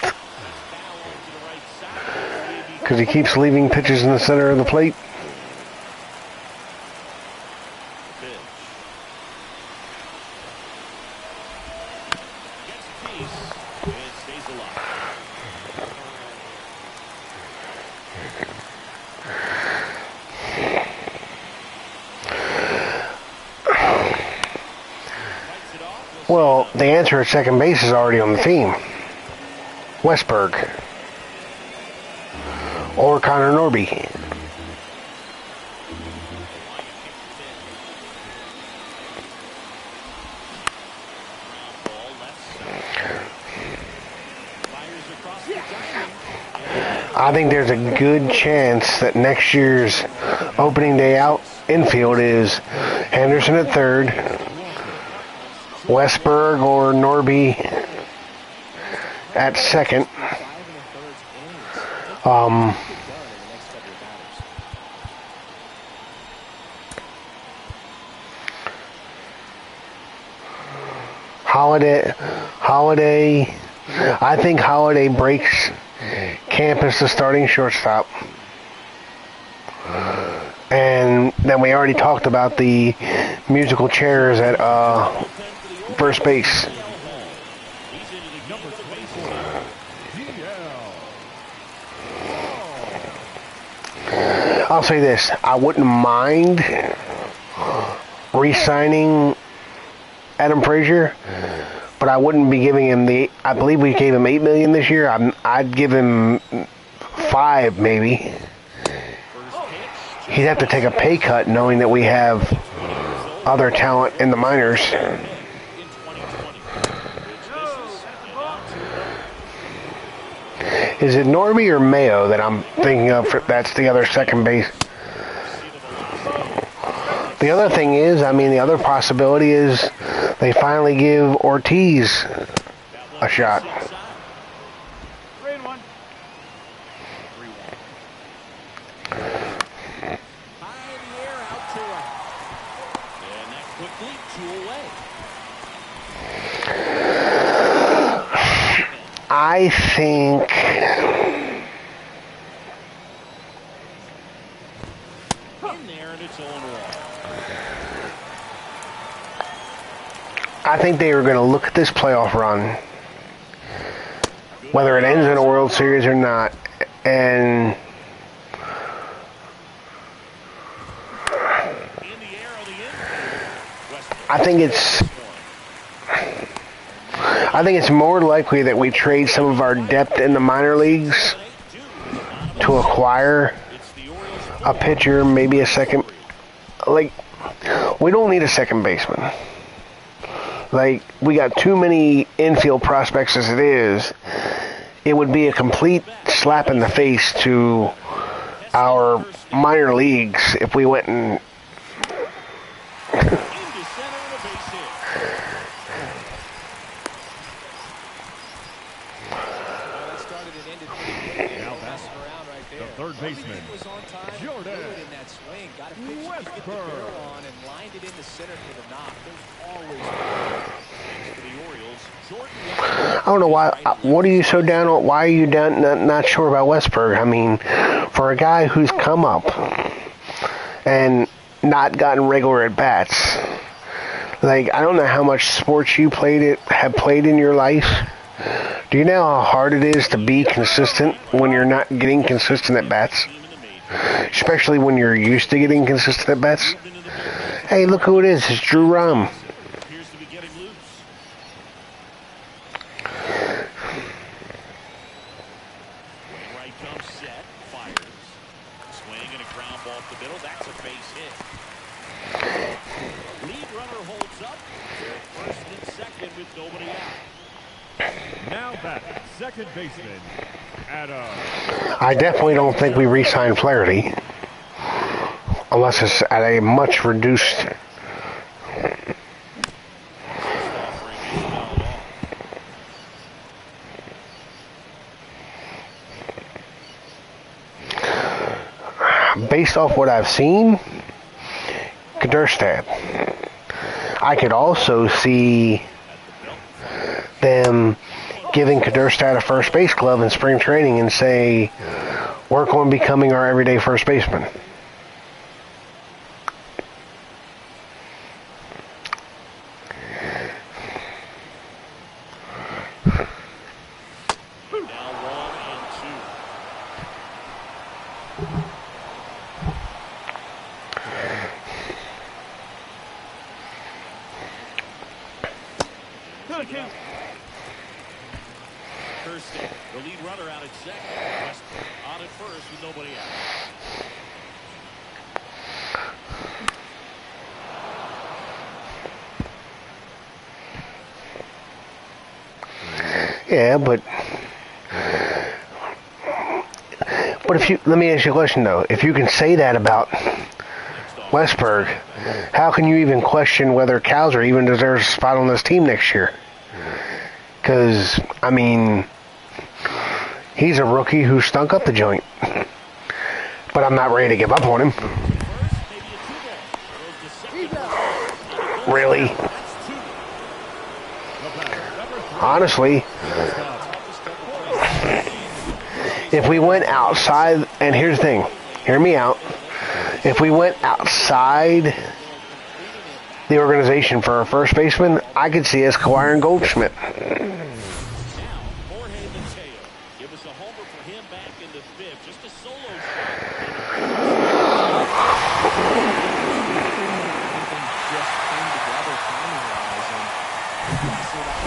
Because he keeps leaving pitches in the center of the plate. Well, the answer at second base is already on the team. Westberg. Or Connor Norby. I think there's a good chance that next year's opening day out infield is Henderson at third, Westberg or Norby at second. Holiday. I think Holiday breaks camp as the starting shortstop. And then we already talked about the musical chairs at first base. I'll say this, I wouldn't mind re-signing Adam Frazier, but I wouldn't be giving him I believe we gave him $8 million this year. I'd give him $5 maybe. He'd have to take a pay cut knowing that we have other talent in the minors. Is it Norby or Mayo that I'm thinking of? That's the other second base. The other thing is, the other possibility is they finally give Ortiz a shot. 3-1. I think In there, and it's 0-1. I think they are going to look at this playoff run, whether it ends in a World Series or not, and In the air on the infield. Westbrook. I think it's more likely that we trade some of our depth in the minor leagues to acquire It's the Orioles' a pitcher, maybe a second. Like, we don't need a second baseman. Like, we got too many infield prospects as it is. It would be a complete slap in the face to our minor leagues if we went and into center and a base hit. Well, that started and ended pretty quickly. Now Messing around right there. the third baseman, Everything was on time. Jordan Fluid in that swing. Got a pitch to get the Westbrook. barrel on and lined it into center for the knock. There's always For the Orioles, Jordan I don't know why. What are you so down on? Why are you down? Not sure about Westberg? I mean, for a guy who's come up and not gotten regular at bats, like I don't know how much sports you have played in your life. Do you know how hard it is to be consistent when you're not getting consistent at bats, team in the majors. especially when you're used to getting consistent at bats? Moved into the bullpen. Hey, look who it is! It's Drew Rom. Appears to be getting loose. Wainwright comes set, fires. Swing and a ground ball up the middle. That's a base hit. Lead runner holds up. First and second with nobody out. now batting, second baseman, Adam. I definitely don't think we re-sign Flaherty unless it's at a much reduced. Offering is fouled off. Based off what I've seen, Kederstad. I could also see them giving Kederstad a first base glove in spring training and say, work on becoming our everyday first baseman. Now 1-2. Kirsten, the lead runner out at second. Westbrook on at first with nobody out. Yeah, but if you, let me ask you a question though. If you can say that about Westberg, how can you even question whether Cowser even deserves a spot on this team next year? Because, I mean, he's a rookie who stunk up the joint. But I'm not ready to give up on him. First, maybe a 2-ball. Goes to second. Really? That's 2. Honestly, if we went outside, and here's the thing, hear me out. If we went outside the organization for a first baseman, I could see us acquiring Goldschmidt. Now, Jorge Mateo. Give us a homer for him back in the fifth. Just a solo just came together timing-wise, and so that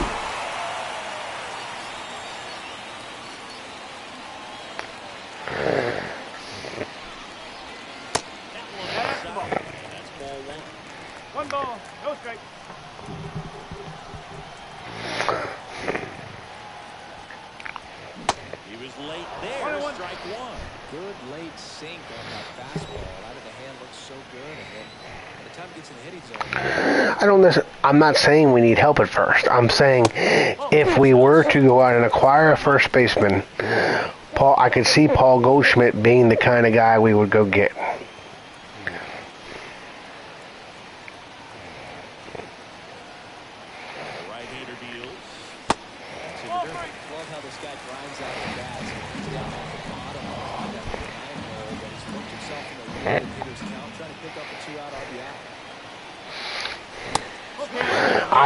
That one outside. That's ball 1. One ball, no strike. He was late there. 1-1. Strike 1. good late sink on that fastball. Out of the hand looks so good, and then by the time it gets in the hitting zone, I'm not saying we need help at first. I'm saying if we were to go out and acquire a first baseman, I could see Paul Goldschmidt being the kind of guy we would go get. Right-hander deals. love how this guy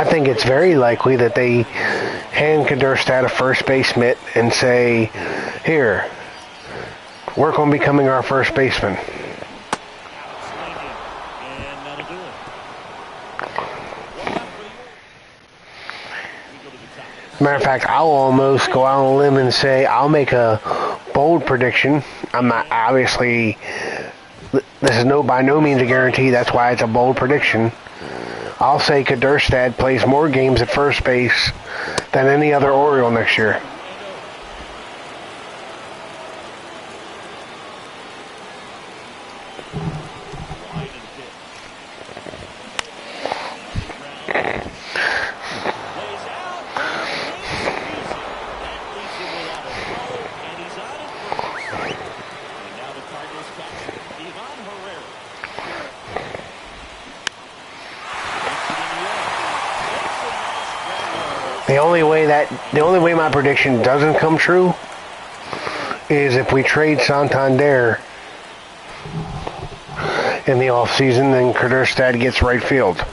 I think it's very likely that they hand Kudrstad a first base mitt and say, here, work on becoming our first baseman. Matter of fact, I'll almost go out on a limb and say I'll make a bold prediction. I'm not, obviously, this is by no means a guarantee. That's why it's a bold prediction. I'll say Kudrstad plays more games at first base than any other Oriole next year. The only way my prediction doesn't come true is if we trade Santander in the offseason, then Kudrstad gets right field.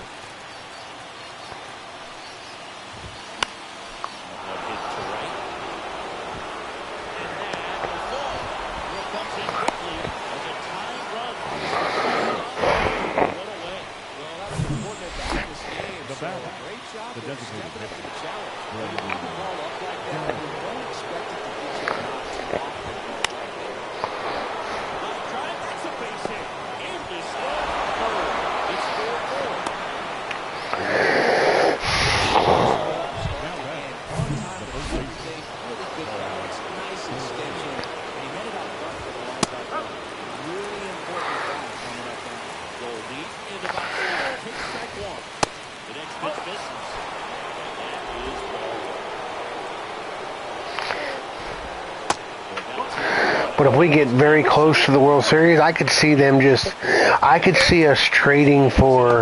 But if we get very close to the World Series, I could see us trading for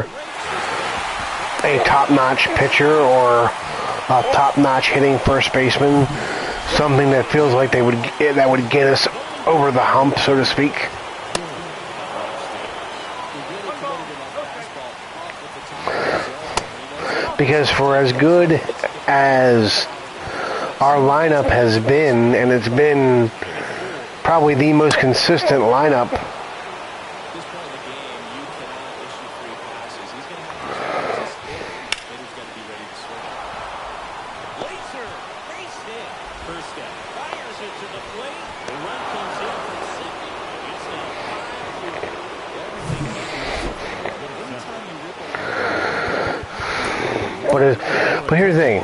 a top-notch pitcher or a top-notch hitting first baseman, something that feels like that would get us over the hump, so to speak. Because for as good as our lineup has been, and it's been probably the most consistent lineup, but here's the thing.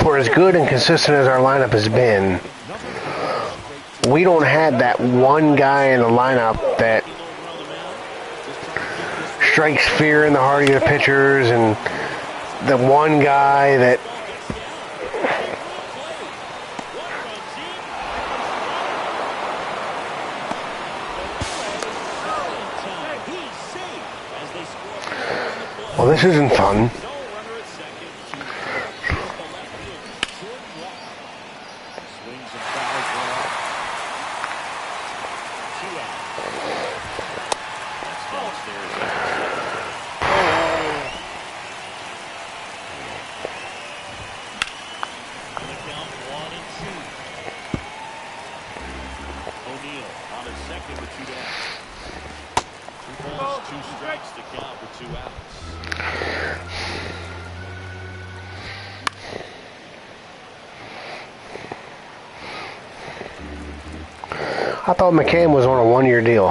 For as good and consistent as our lineup has been, we don't have that one guy in the lineup that strikes fear in the heart of your pitchers, and the one guy that well, this isn't fun. I thought McCann was on a one-year deal.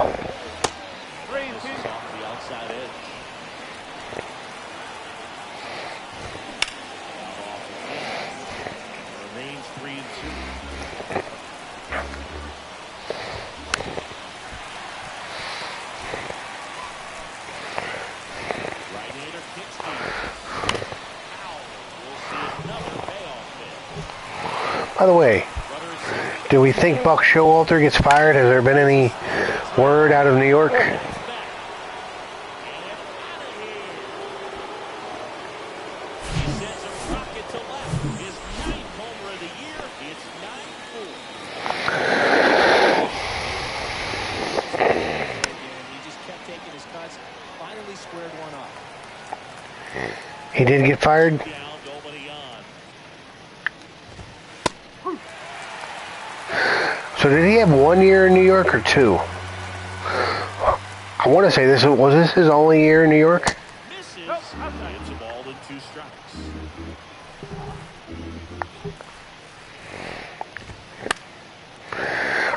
By the way, do we think Buck Showalter gets fired? Has there been any word out of New York? He did get fired? Down, nobody on. So did he have 1 year in New York or 2? I want to say was this his only year in New York? Misses. It's a ball and 2 strikes.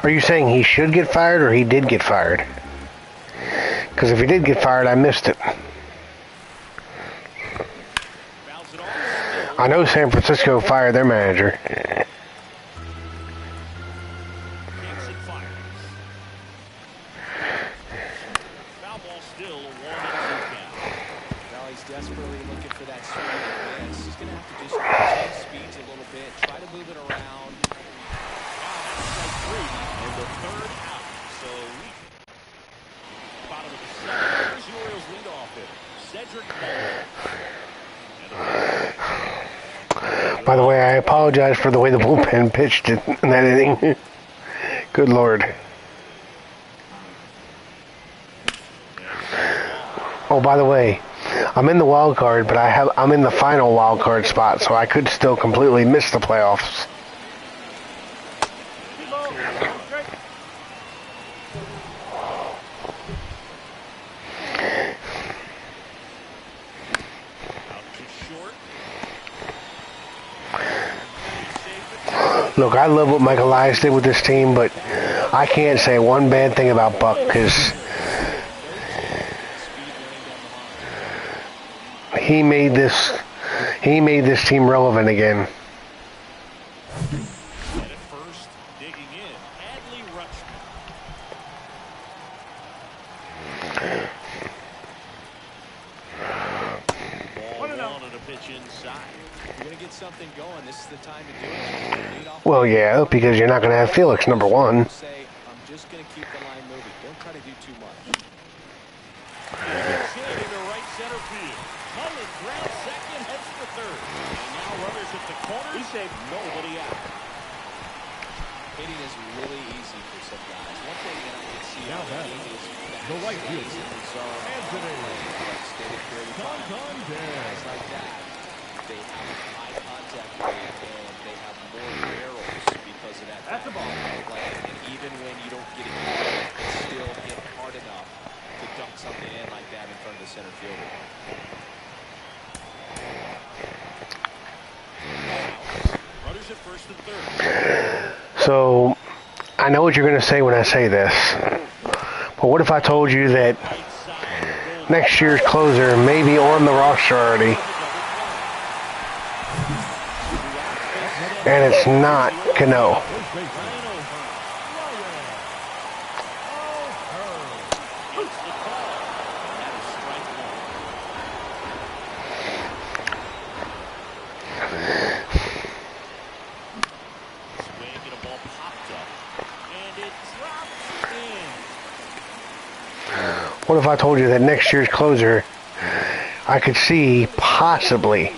Are you saying he should get fired or he did get fired? Because if he did get fired, I missed it. Fouls it off. I know San Francisco fired their manager. Takes and fires. Foul ball still a 1-2 count. Well, he's desperately looking for that swing and miss. He's going to have to just change speeds a little bit, try to move it around. Strike 3 and the 3rd out. So bottom of the 7th. Here's the Orioles leadoff hitter, Cedric Ball. By the way, I apologize for the way the bullpen pitched in that inning. Good Lord. Oh, by the way, I'm in the wild card, but I'm in the final wild card spot, so I could still completely miss the playoffs. Look, I love what Michael Elias did with this team, but I can't say one bad thing about Buck because he made this team relevant again. And at first, digging in, Adley Rutschman. Ball 1 and a pitch inside. You're going to get something going. This is the time to do it. Lead off. Well, yeah, because you're not going to have Felix number 1. Say, I'm just going to keep the line moving. Don't try to do too much. It's hit into right center field. Mullen grabs second, heads for 3rd. And now runners at the corner. He said nobody out. Hitting is really easy for some guys. One thing that I can see Now how batting, easy is the right guys fielder, in the zone. Anthony. For extended period of time. Guys like that, they have a high contact rate and they have more barrels because of that. That's the ball. And even when you don't get it, it's still hit hard enough to dunk something in like that in front of the center fielder. Runners at first and 3rd. So, I know what you're going to say when I say this. But what if I told you that next year's closer may be on the roster already? And it's not Cano. What if I told you that next year's closer I could see possibly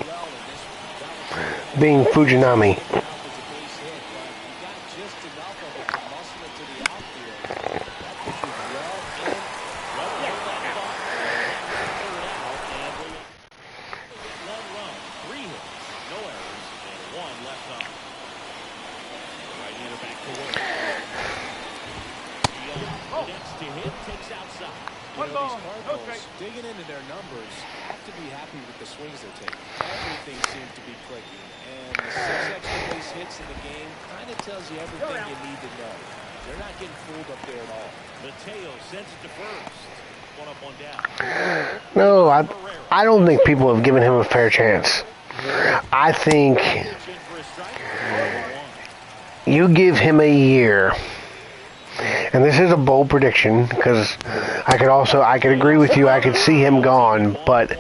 being Fujinami? Digging into their numbers, have to be happy with the swings they're taking. Everything seems to be clicking, and the 6 extra base hits in the game kind of tells you everything you need to know. They're not getting fooled up there at all. Mateo sends it to first. 1 up, 1 down. No, I don't think people have given him a fair chance. I think you give him a year. And this is a bold prediction because I could agree with you. I could see him gone, but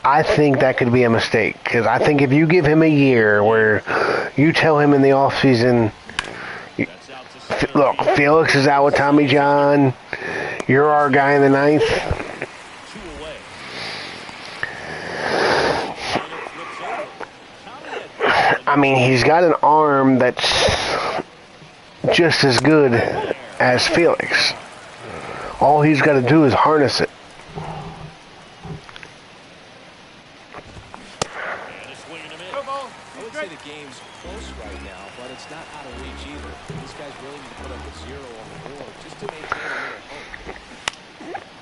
I think that could be a mistake because I think if you give him a year where you tell him in the offseason, look, Felix is out with Tommy John, you're our guy in the 9th. I mean, he's got an arm that's just as good as Felix. All he's got to do is harness it. start with 0 on the board just to maintain a little hope.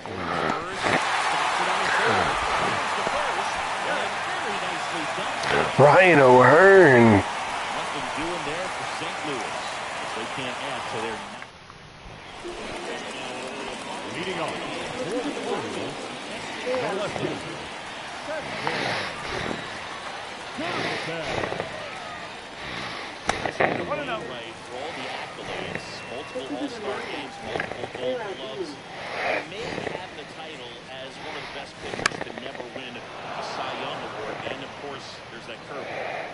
First, stops it on his shoulder. Here's the first, and very nicely done. Ryan O'Hearn. Nothing doing there for St. Louis as they can't add to their. Leading off, for the Orioles, the lefty. Right for all the accolades, multiple All-Star games, multiple Gold Gloves. Maybe having the title as one of the best pitchers to never win a Cy Young award. And of course, there's that curveball.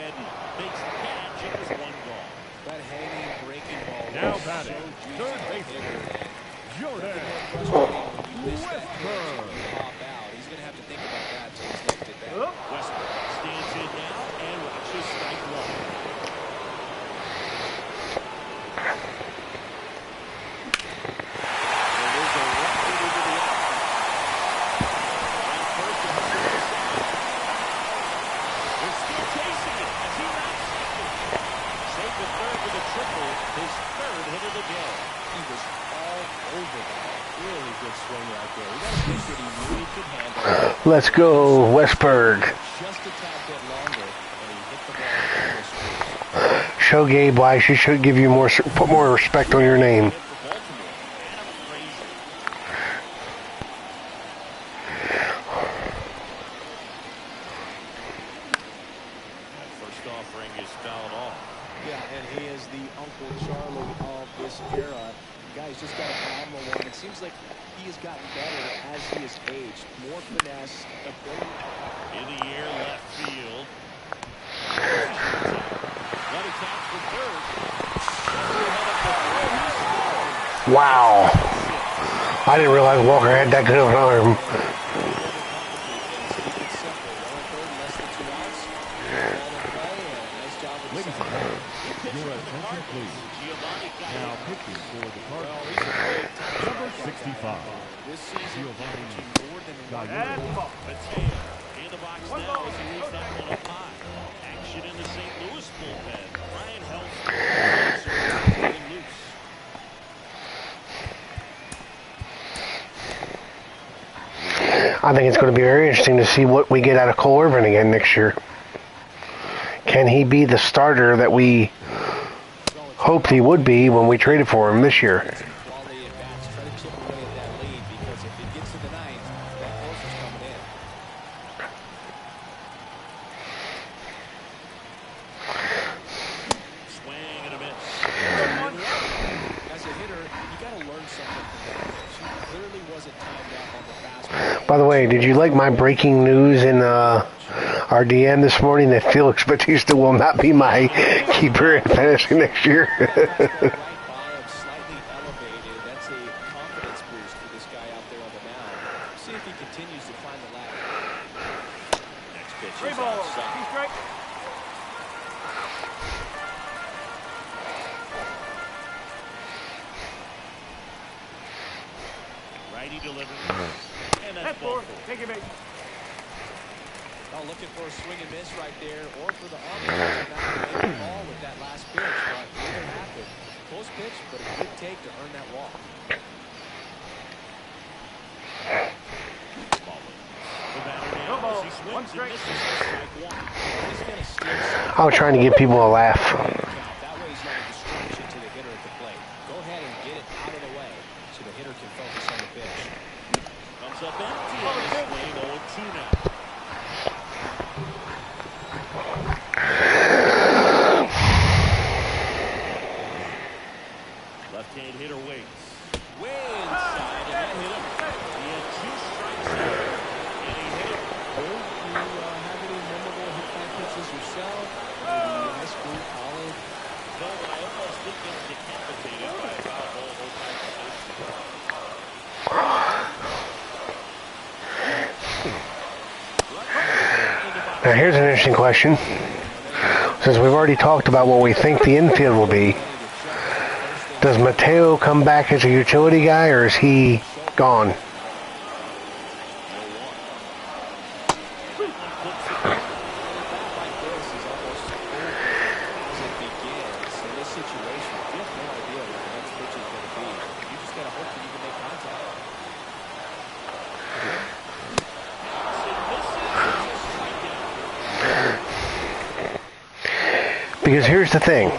Eden makes the catch. It was one gone. That hanging breaking ball. Now batting, third baseman, Jordan Westburg. Pop out. He's going to have to think about that till he's next at bat. Westbrook stands in now and watches strike one. There is a record into the outfield. On first and Hunter to second. They're still chasing it as he knocks second. Save the third with a triple. His third hit of the day. He was all over that. Really good swing right there. He got a pitch that he knew he could handle. Let's go, Westberg. Just a tad bit longer, and he hit the ball on the street. Show Gabe why she should give you put more respect on your name. For Baltimore. Adam Frazier. That first offering is fouled off. Yeah, and he is the Uncle Charlie of this era. Guy's just got a phenomenal one. It seems like he has gotten better as he has aged. More finesse, ability. In the air, left field. Running catch for third. Wow. I didn't realize Walker had that good of an arm. Your attention, please. Now pitching for the Cardinals, number 65. This season, Giovanni. more than And ball. Mateo in the box now as he leaves that one up high. Action in the St. Louis bullpen. Ryan Helsley getting loose. I think it's going to be very interesting to see what we get out of Cole Irvin again next year. Can he be the starter that we hoped he would be when we traded for him this year? quality at bats. Try to chip away at that lead because if it gets to the ninth, that close is coming in. Swing and a miss. As a hitter, you got to learn something from that pitch. He clearly wasn't timed out on the fastball. By the way, did you like my breaking news in our DM this morning that Felix Bautista will not be my keeper in fantasy next year? Right by him, slightly elevated. That's a confidence boost for this guy out there on the mound. See if he continues to climb the ladder. Next pitch Three is balls. outside. Two strike. Righty delivers. And that's That's ball four. four. Take it, baby. Oh, looking for a swing and miss right there, or for the offense to not make the ball with that last pitch. But either happened. Close pitch, but a good take to earn that walk. The batter No now ball. as he One swings and strike. misses for strike one. He's going to steal some I was trying to give people a laugh. count. That way he's not a distraction to the hitter at the plate. Go ahead and get it out of the way so the hitter can focus on the pitch. Comes up empty on the swing. 0-2 now. Left-hand hitter waits. Way inside, and that hit him. He had two strikes there, and he hit it. Do you have any memorable hit by pitches yourself? Maybe high school, college? No, but I almost did get decapitated by a foul ball those types of things. Now here's an interesting question. Since we've already talked about what we think the infield will be, does Mateo come back as a utility guy or is he gone? Because here's the thing.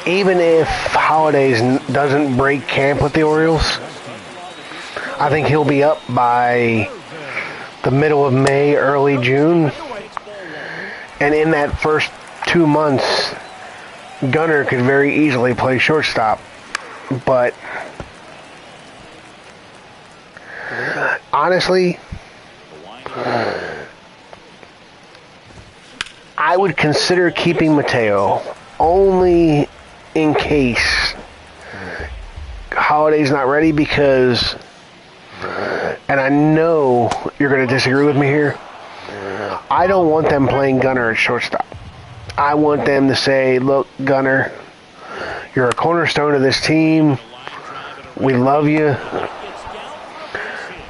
Even if Holidays doesn't break camp with the Orioles, I think he'll be up by the middle of May, early June. And in that first 2 months, Gunnar could very easily play shortstop. But honestly, I would consider keeping Mateo only in case Holiday's not ready, because, and I know you're going to disagree with me here, I don't want them playing Gunnar at shortstop. I want them to say, look, Gunnar, you're a cornerstone of this team. We love you,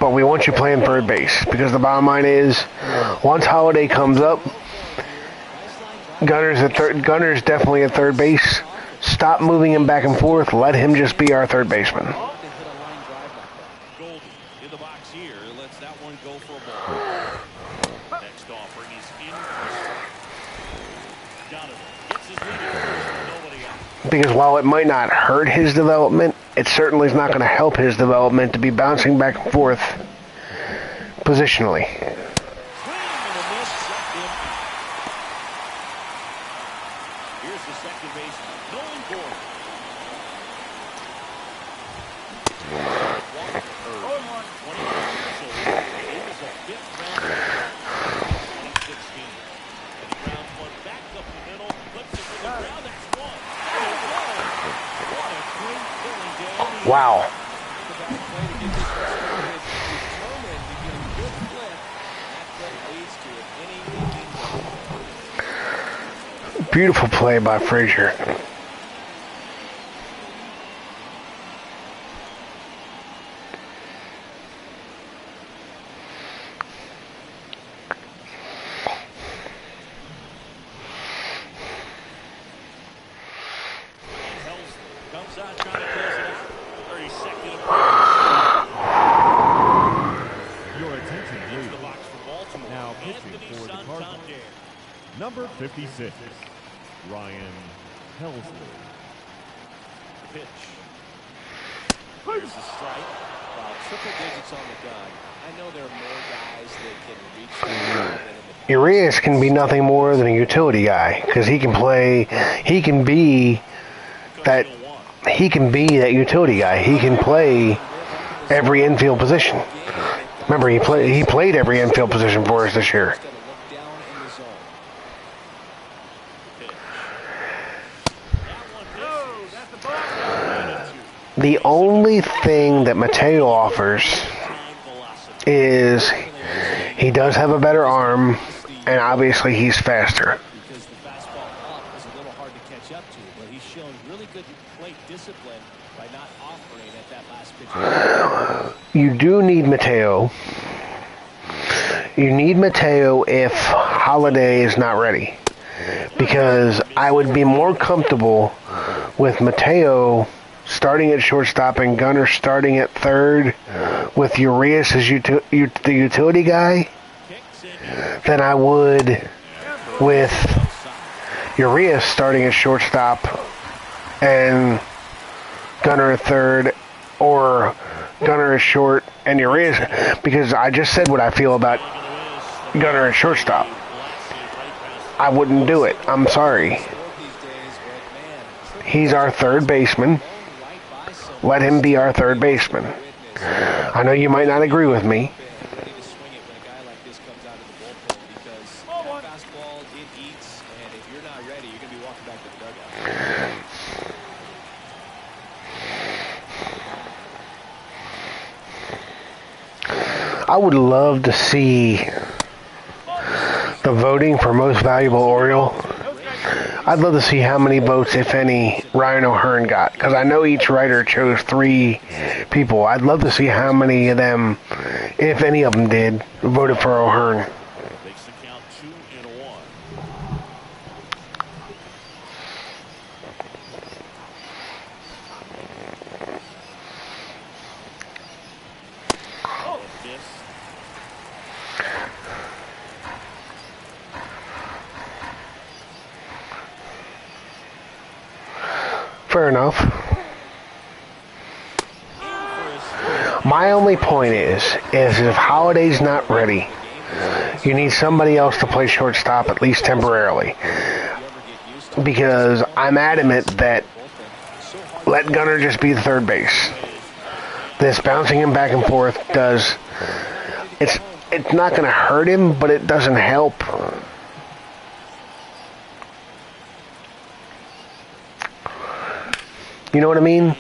but we want you playing third base. Because the bottom line is, once Holiday comes up, Gunner's definitely at third base. Stop moving him back and forth. Let him just be our third baseman. Goldie in the box here. Lets that one go for a ball. Next offering is in. Donovan gets his lead at first. Nobody out. Because while it might not hurt his development, it certainly is not going to help his development to be bouncing back and forth positionally. Here's the second baseman, Nolan Gordon. Walker, 21 years old. He was a fifth rounder in 2016. And he grounds one back up the middle, flips it to the ground. That's one. What a great filling down. Wow. Beautiful play by Frazier. Comes out trying to close it out. 32nd. Your attention, Into the please. box for Baltimore. Now pitching Anthony for the Cardinals. Santander. Number 56, Ryan Helsley. Pitch. Here's the strike. Wow, triple digits on the gun. I know there are more guys that can reach that than in the Urias can be nothing more than a utility guy, because he can be that utility guy. He can play every infield position. Remember, he played every infield position for us this year. Got to look down in the zone. The only thing that Mateo offers is he does have a better arm, and obviously he's faster. Because the fastball up is a little hard to catch up to, but he's shown really good plate discipline by not offering at that last pitch. You do need Mateo. You need Mateo if Holiday is not ready. Because I would be more comfortable with Mateo starting at shortstop and Gunnar starting at third with Urias as the utility guy than I would with Urias starting at shortstop and Gunnar at third, or Gunnar is short and Urias, because I just said what I feel about Gunnar at shortstop. I wouldn't do it. I'm sorry. He's our third baseman. Let him be our third baseman. I know you might not agree with me. Ready to swing it when a guy like this comes out of the bullpen, because that fastball, it eats, and if you're not ready, you're going to be walking back to the dugout. I would love to see the voting for most valuable Oriole. I'd love to see how many votes, if any, Ryan O'Hearn got, because I know each writer chose 3 people. I'd love to see how many of them, if any of them did, voted for O'Hearn. Makes the count 2-1. Fair enough. My only point is if Holiday's not ready, you need somebody else to play shortstop at least temporarily. Because I'm adamant that let Gunnar just be the third base. This bouncing him back and forth it's not going to hurt him, but it doesn't help. You know what I mean?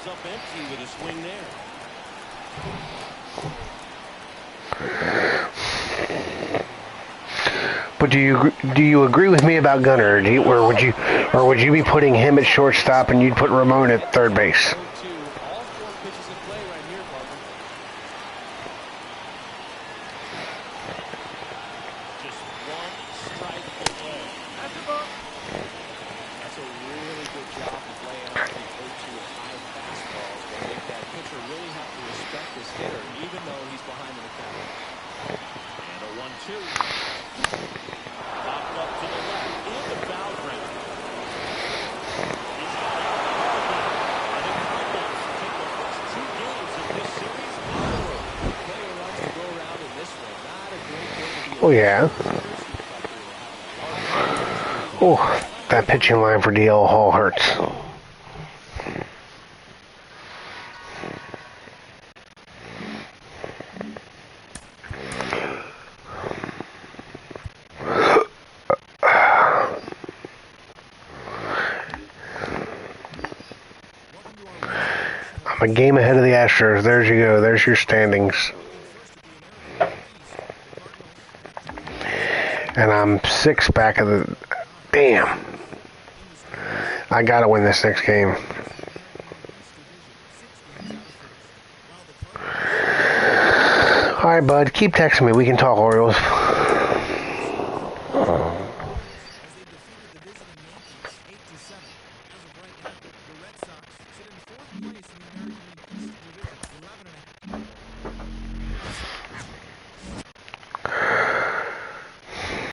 Up empty with a swing there. But do you agree with me about Gunnar, or would you be putting him at shortstop and you'd put Ramon at third base? All 4 pitches in play right here, Bubba. Just one strike away. That's a ball. That's a really good job of laying out the 0-2 high fastballs that make that pitcher really have to respect this hitter, even though he's behind in the count. And a 1-2. Popped up to the left in the foul ground. He's got it. And the Cardinals take the first 2 games of this series on the road. Plenty of runs to go around in this one. Not a great way to be. Oh yeah. Oh, that pitching line for DL Hall hurts. I'm a game ahead of the Astros. There you go. There's your standings. And I'm 6 back of the... Damn. I gotta win this next game. Alright, bud. Keep texting me. We can talk, Orioles.